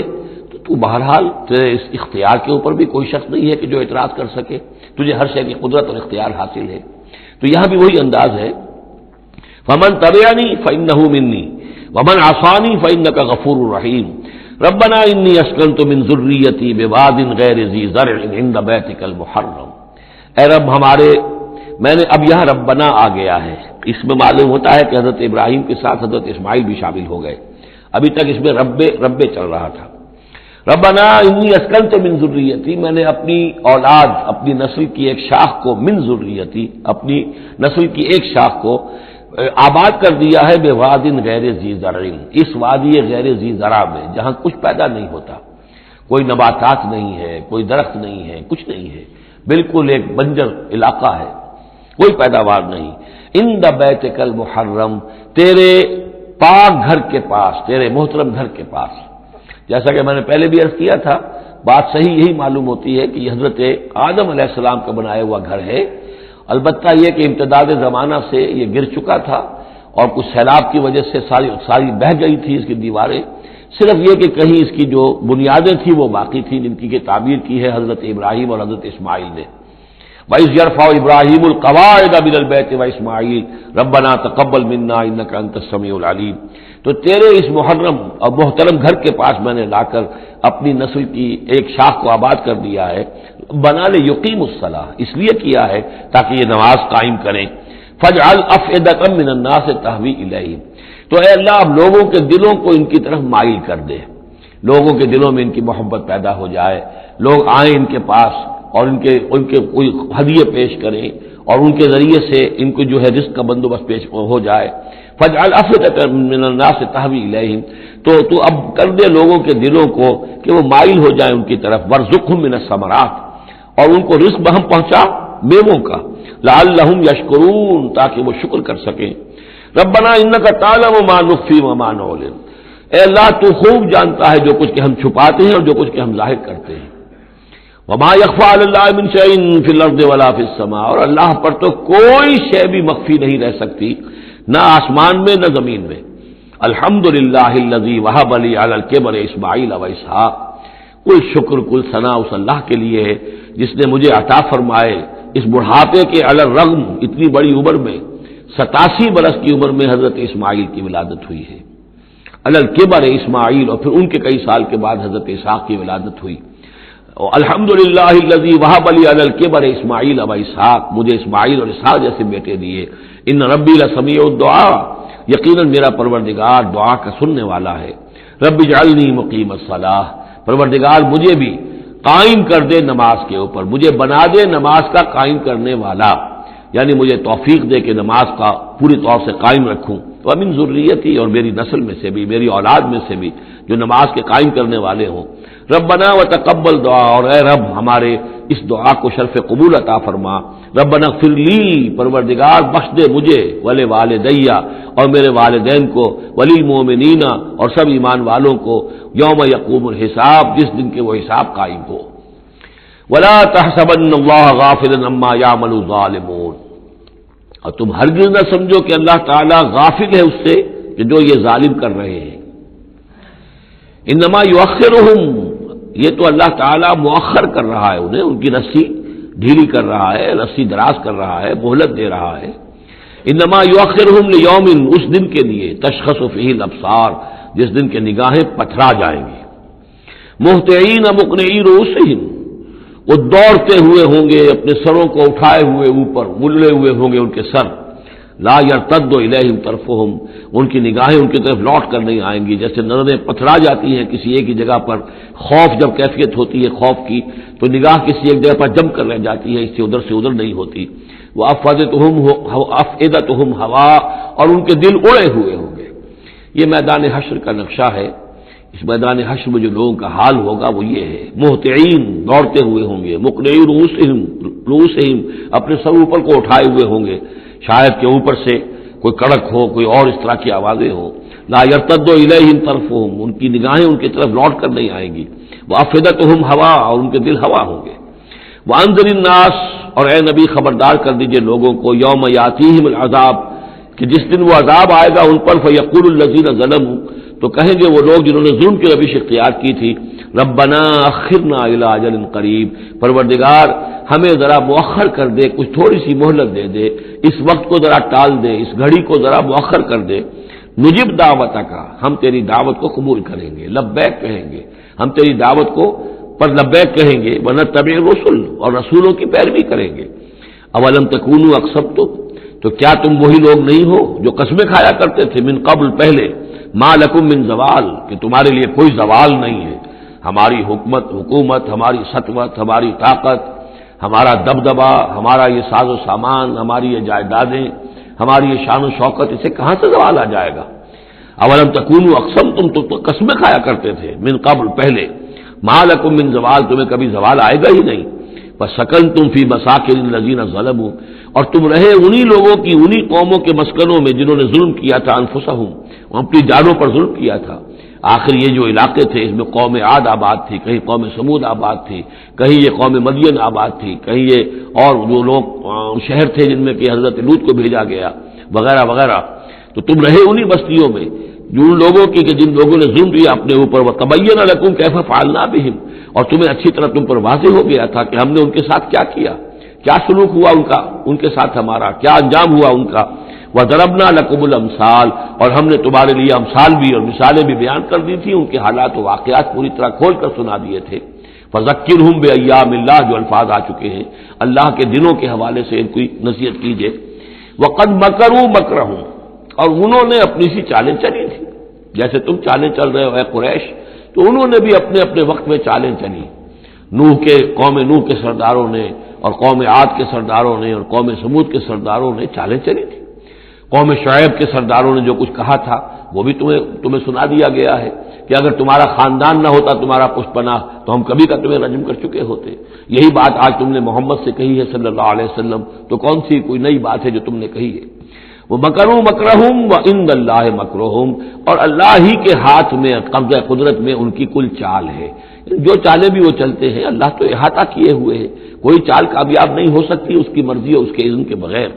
تو بہرحال تیرے اس اختیار کے اوپر بھی کوئی شخص نہیں ہے کہ جو اعتراض کر سکے، تجھے ہر شے کی قدرت اور اختیار حاصل ہے۔ تو یہاں بھی وہی انداز ہے، فمن تبعنی فانہ منی ومن عصانی فانک غفور رحیم ربنا انی اسکنت من ذریتی بواد غیر ذی زرع عند بیتک المحرم۔ اے رب ہمارے، میں نے اب یہاں ربنا آ گیا ہے، اس میں معلوم ہوتا ہے کہ حضرت ابراہیم کے ساتھ حضرت اسماعیل بھی شامل ہو گئے، ابھی تک اس میں رب چل رہا تھا۔ ربنا انی اسکنت من ذریتی، میں نے اپنی اولاد، اپنی نسل کی ایک شاخ کو، من ذریتی، اپنی نسل کی ایک شاخ کو آباد کر دیا ہے، بواد غیر ذی زرع، اس وادی غیر ذی زرع میں جہاں کچھ پیدا نہیں ہوتا، کوئی نباتات نہیں ہے، کوئی درخت نہیں ہے، کچھ نہیں ہے، بالکل ایک بنجر علاقہ ہے، کوئی پیداوار نہیں، عند بیتک المحرم، تیرے پاک گھر کے پاس، تیرے محترم گھر کے پاس۔ جیسا کہ میں نے پہلے بھی عرض کیا تھا، بات صحیح یہی معلوم ہوتی ہے کہ یہ حضرت آدم علیہ السلام کا بنایا ہوا گھر ہے، البتہ یہ کہ امتداد زمانہ سے یہ گر چکا تھا اور کچھ سیلاب کی وجہ سے ساری بہہ گئی تھی اس کی دیواریں، صرف یہ کہ کہیں اس کی جو بنیادیں تھیں وہ باقی تھیں، جن کی تعبیر کی ہے حضرت ابراہیم اور حضرت اسماعیل نے۔ وَإِذْ يَرْفَعُ إِبْرَاهِيمُ الْقَوَاعِدَ مِنَ الْبَيْتِ وَإِسْمَاعِيلُ رَبَّنَا تَقَبَّلْ مِنَّا إِنَّكَ أَنتَ السَّمِيعُ الْعَلِيمُ۔ تو تیرے اس محرم اور محترم گھر کے پاس میں نے لا کر اپنی نسل کی ایک شاخ کو آباد کر دیا ہے، بنا لے یقیم الصلاح، اس لیے کیا ہے تاکہ یہ نماز قائم کریں۔ فَاجْعَلْ أَفْئِدَةً مِّنَ النَّاسِ تَهْوِي إِلَيْهِمْ، تو اے اللہ اب لوگوں کے دلوں کو ان کی طرف مائل کر دے، لوگوں کے دلوں میں ان کی محبت پیدا ہو جائے، لوگ آئیں ان کے پاس اور ان کے کوئی ہدیے پیش کریں اور ان کے ذریعے سے ان کو جو ہے رزق کا بندوبست پیش ہو جائے۔ فَاجْعَلْ أَفْئِدَةً مِّنَ النَّاسِ تَهْوِي إِلَيْهِمْ، تو اب کر دے لوگوں کے دلوں کو کہ وہ مائل ہو جائیں ان کی طرف۔ وَارْزُقْهُم مِّنَ الثَّمَرَاتِ، اور ان کو رزق ہم پہنچا میووں کا، لَعَلَّهُمْ يَشْكُرُونَ، تاکہ وہ شکر کر سکیں۔ رَبَّنَا إِنَّكَ تَعْلَمُ مَا نُخْفِي وَمَا نُعْلِنُ، اے اللہ تو خوب جانتا ہے جو کچھ کہ ہم چھپاتے ہیں اور جو کچھ کہ ہم ظاہر کرتے ہیں۔ وَمَا يَخْفَىٰ عَلَى اللَّهِ مِن شَيْءٍ فِي الْأَرْضِ وَلَا فِي السَّمَاءِ، اور اللہ پر تو کوئی شے بھی مخفی نہیں رہ سکتی، نہ آسمان میں نہ زمین میں۔ الحمدللہ الذی وہب لی علی الکبر اسماعیل و اسحاق، کل شکر کل ثنا اس اللہ کے لیے ہے جس نے مجھے عطا فرمائے اس بڑھاپے کے علی الرغم، اتنی بڑی عمر میں، 87 برس کی عمر میں حضرت اسماعیل کی ولادت ہوئی ہے۔ علی الکبر اسماعیل، اور پھر ان کے کئی سال کے بعد حضرت اسحاق کی ولادت ہوئی۔ الحمدللہ الذی وہب لی علی الکبر اسماعیل و اسحاق، مجھے اسماعیل اور اسحاق جیسے بیٹے دیے۔ ان ربی لسمیع الدعاء، یقیناً میرا پروردگار دعا کا سننے والا ہے۔ رب اجعلنی مقیم الصلاۃ، پروردگار مجھے بھی قائم کر دے نماز کے اوپر، مجھے بنا دے نماز کا قائم کرنے والا، یعنی مجھے توفیق دے کہ نماز کا پوری طور سے قائم رکھوں۔ ومن ذریتی، اور میری نسل میں سے بھی، میری اولاد میں سے بھی جو نماز کے قائم کرنے والے ہوں۔ ربنا وتقبل دعا، اور اے رب ہمارے اس دعا کو شرف قبول عطا فرما۔ ربنا اغفر لی، پروردگار بخش دے مجھے، ولی والدیہ، اور میرے والدین کو، وللمؤمنین، اور سب ایمان والوں کو، یوم یقوم الحساب، جس دن کے وہ حساب قائم ہو۔ ولا تحسبن اللہ غافلا عما یعمل الظالمون، اور تم ہرگز نہ سمجھو کہ اللہ تعالیٰ غافل ہے اس سے کہ جو یہ ظالم کر رہے ہیں۔ انما یؤخرہم، یہ تو اللہ تعالیٰ مؤخر کر رہا ہے انہیں، ان کی رسی ڈھیلی کر رہا ہے، رسی دراز کر رہا ہے، مہلت دے رہا ہے۔ انما یؤخرہم لیوم، اس دن کے لیے، تشخص فیہ الابصار، جس دن کے نگاہیں پتھرا جائیں گی۔ مہطعین مقنعی رؤوسہم، وہ دوڑتے ہوئے ہوں گے، اپنے سروں کو اٹھائے ہوئے اوپر، ملے ہوئے ہوں گے ان کے سر۔ لا یرتد الیہم طرفہم، ان کی نگاہیں ان کی طرف لوٹ کر نہیں آئیں گی، جیسے نظریں پتھرا جاتی ہیں کسی ایک ہی جگہ پر، خوف جب کیفیت ہوتی ہے خوف کی تو نگاہ کسی ایک جگہ پر جم کر رہ جاتی ہے، اس سے ادھر نہیں ہوتی۔ وافئدتہم ہوا، اور ان کے دل اڑے ہوئے ہوں گے۔ یہ میدان حشر کا نقشہ ہے۔ اس میدان حشر میں جو لوگوں کا حال ہوگا وہ یہ ہے، مہطعین، دوڑتے ہوئے ہوں گے، مقنعی رؤوسہم، اپنے سر اوپر کو اٹھائے ہوئے ہوں گے، شاید کہ اوپر سے کوئی کڑک ہو، کوئی اور اس طرح کی آوازیں ہوں۔ لا یرتد الیہم طرفہم، ان کی نگاہیں ان کی طرف لوٹ کر نہیں آئیں گی۔ وافئدتہم ہوا، اور ان کے دل ہوا ہوں گے۔ وانذر الناس، اور اے نبی خبردار کر دیجئے لوگوں کو، یوم یاتیہم العذاب، کہ جس دن وہ عذاب آئے گا ان پر فیقول الذین ظلموا، تو کہیں گے وہ لوگ جنہوں نے ظلم کی روش اختیار کی تھی، ربنا اخرنا الی اجل قریب، پروردگار ہمیں ذرا مؤخر کر دے، کچھ تھوڑی سی مہلت دے دے، اس وقت کو ذرا ٹال دے، اس گھڑی کو ذرا مؤخر کر دے، نجب دعوتک، ہم تیری دعوت کو قبول کریں گے، لبیک کہیں گے، ہم تیری دعوت کو پر لبیک کہیں گے، ونتبع الرسل، اور رسولوں کی پیروی کریں گے۔ اولم تکونوا اقسمتم، تو کیا تم وہی لوگ نہیں ہو جو قسمیں کھایا کرتے تھے من قبل پہلے، ما لکم من زوال، کہ تمہارے لیے کوئی زوال نہیں ہے، ہماری حکومت، ہماری سطوت، ہماری طاقت، ہمارا دبدبا، ہمارا یہ ساز و سامان، ہماری یہ جائیدادیں، ہماری یہ شان و شوکت، اسے کہاں سے زوال آ جائے گا؟ اولم تکونوا اقسمتم، تو قسمیں کھایا کرتے تھے من قبل پہلے، ما لکم من زوال، تمہیں کبھی زوال آئے گا ہی نہیں، فسکنتم فی مساکن الذین ظلموا، اور تم رہے انہی لوگوں کی، انہی قوموں کے مسکنوں میں جنہوں نے ظلم کیا تھا، انفسہم، اپنی جانوں پر ظلم کیا تھا۔ آخر یہ جو علاقے تھے اس میں قوم عاد آباد تھی، کہیں قوم سمود آباد تھی، کہیں یہ قوم مدین آباد تھی، کہیں یہ اور جو لوگ شہر تھے جن میں کہ حضرت لوط کو بھیجا گیا وغیرہ وغیرہ، تو تم رہے انہی بستیوں میں جن لوگوں کی کہ جن لوگوں نے ظلم کیا اپنے اوپر، وَتَبَيَّنَ لَكُمْ كَيْفَ فَعَلْنَا بِهِمْ، اور تمہیں اچھی طرح تم پر واضح ہو گیا تھا کہ ہم نے ان کے ساتھ کیا کیا، کیا سلوک ہوا ان کا، ان کے ساتھ ہمارا کیا انجام ہوا ان کا۔ وَضَرَبْنَا لَكُمُ الْأَمْثَالَ، اور ہم نے تمہارے لیے امثال بھی اور مثالیں بھی بیان کر دی تھی، ان کے حالات و واقعات پوری طرح کھول کر سنا دیے تھے۔ فَذَكِّرْهُمْ بِأَيَّامِ اللَّهِ، جو الفاظ آ چکے ہیں اللہ کے دنوں کے حوالے سے ان کی نصیحت کیجیے۔ وَقَدْ مَكَرُوا مَكْرَهُمْ، اور انہوں نے اپنی سی چالیں چلی تھی، جیسے تم چالیں چل رہے ہو اے قریش، تو انہوں نے بھی اپنے اپنے وقت میں چالیں چلی۔ قوم نوح کے سرداروں نے اور قوم عاد کے سرداروں نے اور قوم سمود کے سرداروں نے چالیں چلی تھی۔ قوم شعیب کے سرداروں نے جو کچھ کہا تھا وہ بھی تمہیں سنا دیا گیا ہے کہ اگر تمہارا خاندان نہ ہوتا، تمہارا پشت پناہ، تو ہم کبھی کا تمہیں رجم کر چکے ہوتے۔ یہی بات آج تم نے محمد سے کہی ہے صلی اللہ علیہ وسلم، تو کون سی کوئی نئی بات ہے جو تم نے کہی ہے؟ وہ مکروا مکرہم وعند اللہ مکرہم، اور اللہ ہی کے ہاتھ میں قبضہ قدرت میں ان کی کل چال ہے، جو چالیں بھی وہ چلتے ہیں اللہ تو احاطہ کیے ہوئے ہے، کوئی چال کامیاب نہیں ہو سکتی اس کی مرضی اور اس کے اذن کے بغیر۔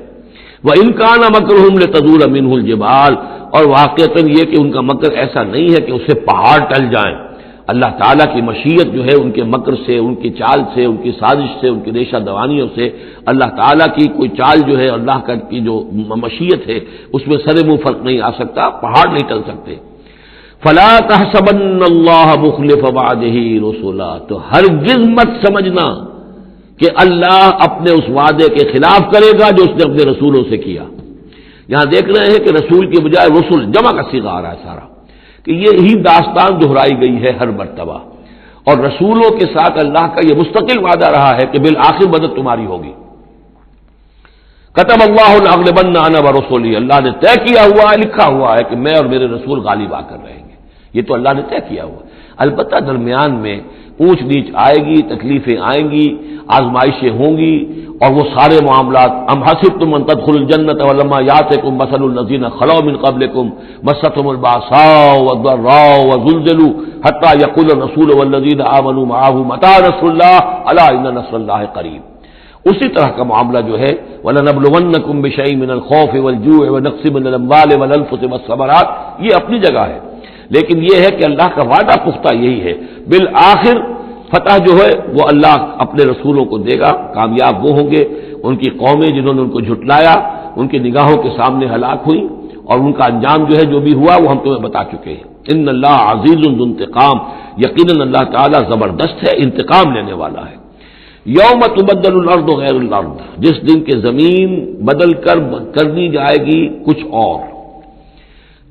وَإِنْ كَانَ مَكْرُهُمْ لِتَزُولَ مِنْهُ الْجِبَالُ، اور واقعتاً یہ کہ ان کا مکر ایسا نہیں ہے کہ اس سے پہاڑ ٹل جائیں، اللہ تعالیٰ کی مشیت جو ہے ان کے مکر سے، ان کی چال سے، ان کی سازش سے، ان کی ریشہ دوانیوں سے، اللہ تعالیٰ کی کوئی چال جو ہے، اللہ کی جو مشیت ہے اس میں سر منہ فرق نہیں آ سکتا، پہاڑ نہیں ٹل سکتے۔ فَلَا تَحْسَبَنَّ اللَّهَ مُخْلِفَ وَعْدِهِ رُسُلًا، تو ہرگز مت سمجھنا کہ اللہ اپنے اس وعدے کے خلاف کرے گا جو اس نے اپنے رسولوں سے کیا۔ یہاں دیکھ رہے ہیں کہ رسول کی بجائے رسول جمع کا صیغہ آ رہا ہے سارا، کہ یہ ہی داستان دہرائی گئی ہے ہر مرتبہ، اور رسولوں کے ساتھ اللہ کا یہ مستقل وعدہ رہا ہے کہ بالآخر مدد تمہاری ہوگی۔ کتب اللہ لأغلبن انا ورسولی، اللہ نے طے کیا ہوا ہے، لکھا ہوا ہے کہ میں اور میرے رسول غالب آ کر رہیں گے، یہ تو اللہ نے طے کیا ہوا۔ البتہ درمیان میں اونچ نیچ آئے گی، تکلیفیں آئیں گی، آزمائشیں ہوں گی، اور وہ سارے معاملات ام حسبتم ان تدخلوا الجنۃ ولما یاتکم مثل الذین خلوا من قبلکم مستهم البأساء والضراء وزلزلوا حتى يقول الرسول والذین آمنوا معه متى نصر الله الا ان نصر الله قریب۔ اسی طرح کا معاملہ جو ہے وَلَنَبْلُوَنَّكُمْ بِشَيْءٍ مِّنَ الْخَوْفِ وَالْجُوعِ وَنَقْصٍ مِّنَ الْأَمْوَالِ وَالْأَنفُسِ وَالثَّمَرَاتِ، یہ اپنی جگہ ہے، لیکن یہ ہے کہ اللہ کا وعدہ پختہ یہی ہے، بالآخر فتح جو ہے وہ اللہ اپنے رسولوں کو دے گا، کامیاب وہ ہوں گے، ان کی قومیں جنہوں نے ان کو جھٹلایا ان کی نگاہوں کے سامنے ہلاک ہوئی، اور ان کا انجام جو ہے جو بھی ہوا وہ ہم تمہیں بتا چکے ہیں۔ ان اللہ عزیز ذو انتقام، یقیناً اللہ تعالیٰ زبردست ہے، انتقام لینے والا ہے۔ یوم تبدل الارض غیر الارض، جس دن کے زمین بدل کر دی جائے گی کچھ اور۔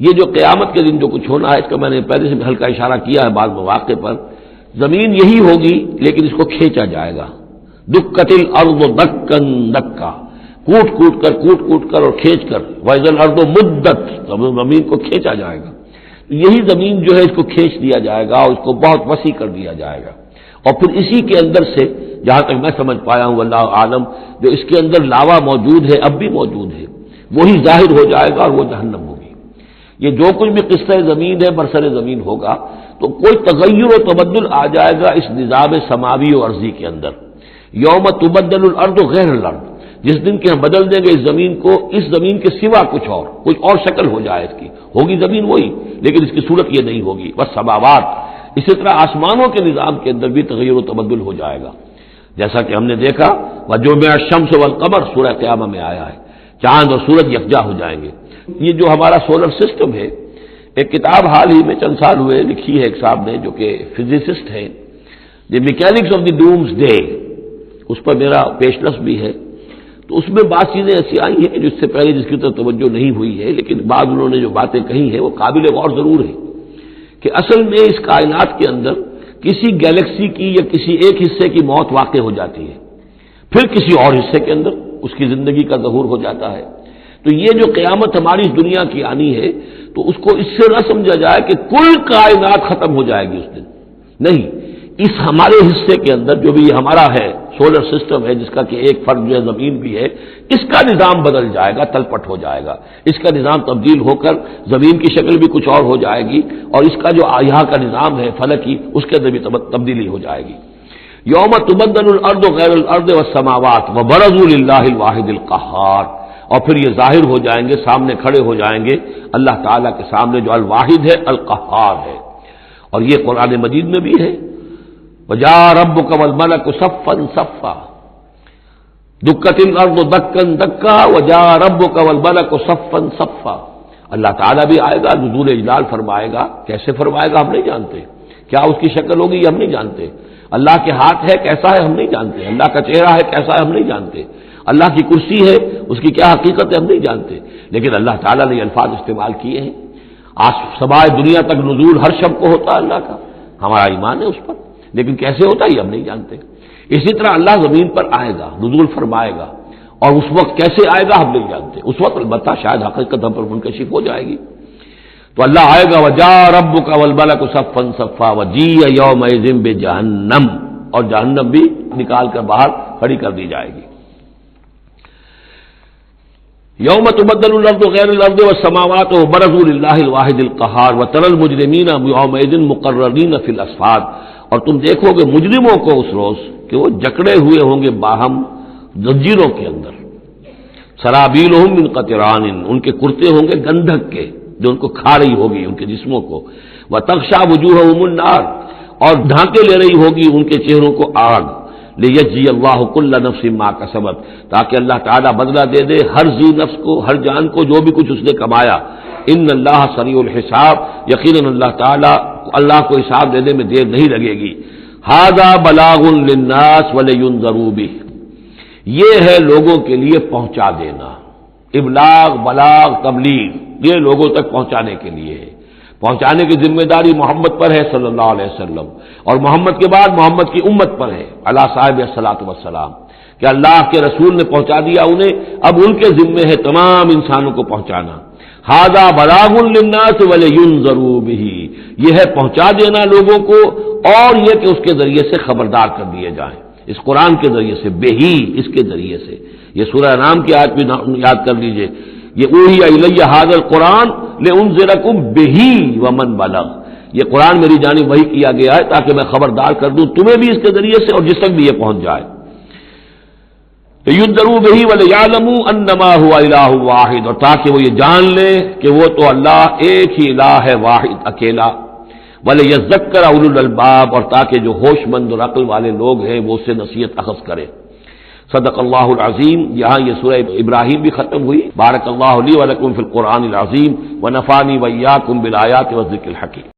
یہ جو قیامت کے دن جو کچھ ہونا ہے اس کا میں نے پہلے سے ہلکا اشارہ کیا ہے بعض مواقع پر، زمین یہی ہوگی لیکن اس کو کھینچا جائے گا، دکت الارض دکن دکا، کوٹ کوٹ کر اور کھینچ کر، وَإِذَا الْأَرْضُ مُدَّتْ، زمین کو کھینچا جائے گا، یہی زمین جو ہے اس کو کھینچ دیا جائے گا اور اس کو بہت وسیع کر دیا جائے گا، اور پھر اسی کے اندر سے جہاں تک میں سمجھ پایا ہوں اللہ عالم، جو اس کے اندر لاوا موجود ہے اب بھی موجود ہے، وہی ظاہر ہو جائے گا اور وہ جہنم ہوگی۔ یہ جو کچھ بھی قصہ زمین ہے برسر زمین ہوگا تو کوئی تغیر و تبدل آ جائے گا اس نظام سماوی و ارضی کے اندر۔ یوم تبدل الارض غیر الارض، جس دن کہ ہم بدل دیں گے اس زمین کو، اس زمین کے سوا کچھ اور شکل ہو جائے اس کی، ہوگی زمین وہی لیکن اس کی صورت یہ نہیں ہوگی، بس سماوات، اسی طرح آسمانوں کے نظام کے اندر بھی تغیر و تبدل ہو جائے گا، جیسا کہ ہم نے دیکھا وجمع الشمس والقمر سورہ قیامہ میں آیا ہے، چاند اور سورج یکجا ہو جائیں گے۔ یہ جو ہمارا سولر سسٹم ہے، ایک کتاب حال ہی میں چند سال ہوئے لکھی ہے ایک صاحب نے جو کہ فزسسٹ ہیں، the mechanics of the doomsday, اس پر میرا پیشنس بھی ہے، تو اس میں بعض چیزیں ایسی آئی ہیں جس سے پہلے جس کی طرف توجہ نہیں ہوئی ہے، لیکن بعض انہوں نے جو باتیں کہی ہیں وہ قابل غور ضرور ہے کہ اصل میں اس کائنات کے اندر کسی گیلیکسی کی یا کسی ایک حصے کی موت واقع ہو جاتی ہے، پھر کسی اور حصے کے اندر اس کی زندگی کا ظہور ہو جاتا ہے۔ تو یہ جو قیامت ہماری اس دنیا کی آنی ہے تو اس کو اس سے نہ سمجھا جائے کہ کل کائنات ختم ہو جائے گی اس دن، نہیں، اس ہمارے حصے کے اندر جو بھی ہمارا ہے سولر سسٹم ہے، جس کا کہ ایک فرق جو ہے زمین بھی ہے، اس کا نظام بدل جائے گا، تلپٹ ہو جائے گا، اس کا نظام تبدیل ہو کر زمین کی شکل بھی کچھ اور ہو جائے گی، اور اس کا جو یہاں کا نظام ہے فلکی، اس کے اندر بھی تبدیلی ہو جائے گی۔ یوم تبدل الارض غیر الارض والسماوات وبرزوا للہ الواحد القہار، اور پھر یہ ظاہر ہو جائیں گے، سامنے کھڑے ہو جائیں گے اللہ تعالیٰ کے سامنے جو الواحد ہے القہار ہے، اور یہ قرآن مجید میں بھی ہے، وجاء ربک والملک صفا صفا دکت الارض دکا دکا وجاء ربک والملک صفا صفا، اللہ تعالیٰ بھی آئے گا، نزول اجلال فرمائے گا، کیسے فرمائے گا ہم نہیں جانتے، کیا اس کی شکل ہوگی یہ ہم نہیں جانتے، اللہ کے ہاتھ ہے کیسا ہے ہم نہیں جانتے، اللہ کا چہرہ ہے کیسا ہے ہم نہیں جانتے، اللہ کی کرسی ہے اس کی کیا حقیقت ہے ہم نہیں جانتے، لیکن اللہ تعالیٰ نے یہ الفاظ استعمال کیے ہیں۔ سمائے دنیا تک نزول ہر شب کو ہوتا ہے اللہ کا، ہمارا ایمان ہے اس پر، لیکن کیسے ہوتا ہے یہ ہم نہیں جانتے۔ اسی طرح اللہ زمین پر آئے گا، نزول فرمائے گا، اور اس وقت کیسے آئے گا ہم نہیں جانتے، اس وقت البتہ شاید حقیقت ہم پر منکشف ہو جائے گی۔ تو اللہ آئے گا وجاء ربک والملک صفا صفا وجیء یومئذ بجہنم، اور جہنم بھی نکال کر باہر کھڑی کر دی جائے گی۔ یوم تبدل الارض غیر الارض والسماوات وبرزوا للہ الواحد القہار وتری المجرمین یومئذ مقرنین فی الاصفاد، اور تم دیکھو گے مجرموں کو اس روز کہ وہ جکڑے ہوئے ہوں گے باہم زنجیروں کے اندر، سرابیلہم من قطران، ان کے کرتے ہوں گے گندھک کے جو ان کو کھا رہی ہوگی ان کے جسموں کو، وتغشا وجوہہم النار، اور ڈھانکے لے رہی ہوگی ان کے چہروں کو آگ، لیجزی اللہ کل نفس ما کسبت، تاکہ اللہ تعالیٰ بدلہ دے دے ہر ذی نفس کو، ہر جان کو جو بھی کچھ اس نے کمایا۔ ان اللہ سریع الحساب، یقیناً اللہ تعالیٰ اللہ کو حساب دینے میں دیر نہیں لگے گی۔ ھذا بلاغ للناس ولینذروا بہ، یہ ہے لوگوں کے لیے پہنچا دینا، ابلاغ، بلاغ، تبلیغ، یہ لوگوں تک پہنچانے کے لیے ہے، پہنچانے کی ذمہ داری محمد پر ہے صلی اللہ علیہ وسلم، اور محمد کے بعد محمد کی امت پر ہے علی صاحب الصلاۃ والسلام، کہ اللہ کے رسول نے پہنچا دیا انہیں، اب ان کے ذمے ہے تمام انسانوں کو پہنچانا۔ ھذا بلاغ للناس ولینذروا بہ، یہ ہے پہنچا دینا لوگوں کو، اور یہ کہ اس کے ذریعے سے خبردار کر دیے جائیں، اس قرآن کے ذریعے سے، بہی، اس کے ذریعے سے۔ یہ سورہ انعام کی آیت بھی یاد کر لیجئے، یہ اوحی الی ھذا القرآن لانذرکم بہ ومن بلغ، یہ قرآن میری جانب وحی کیا گیا ہے تاکہ میں خبردار کر دوں تمہیں بھی اس کے ذریعے سے اور جس تک بھی یہ پہنچ جائے۔ لینذروا بہ ولیعلموا انما هو الہ واحد، اور تاکہ وہ یہ جان لیں کہ وہ تو اللہ ایک ہی الہ ہے، واحد، اکیلا۔ ولیذکر اولو الالباب، اور تاکہ جو ہوش مند اور عقل والے لوگ ہیں وہ اس سے نصیحت اخذ کریں۔ صدق اللہ العظیم۔ یہاں یہ سورہ ابراہیم بھی ختم ہوئی۔ بارک اللہ لی ولکم فی القرآن العظیم ونفعنی وإیاکم بالآیات والذکر الحکیم۔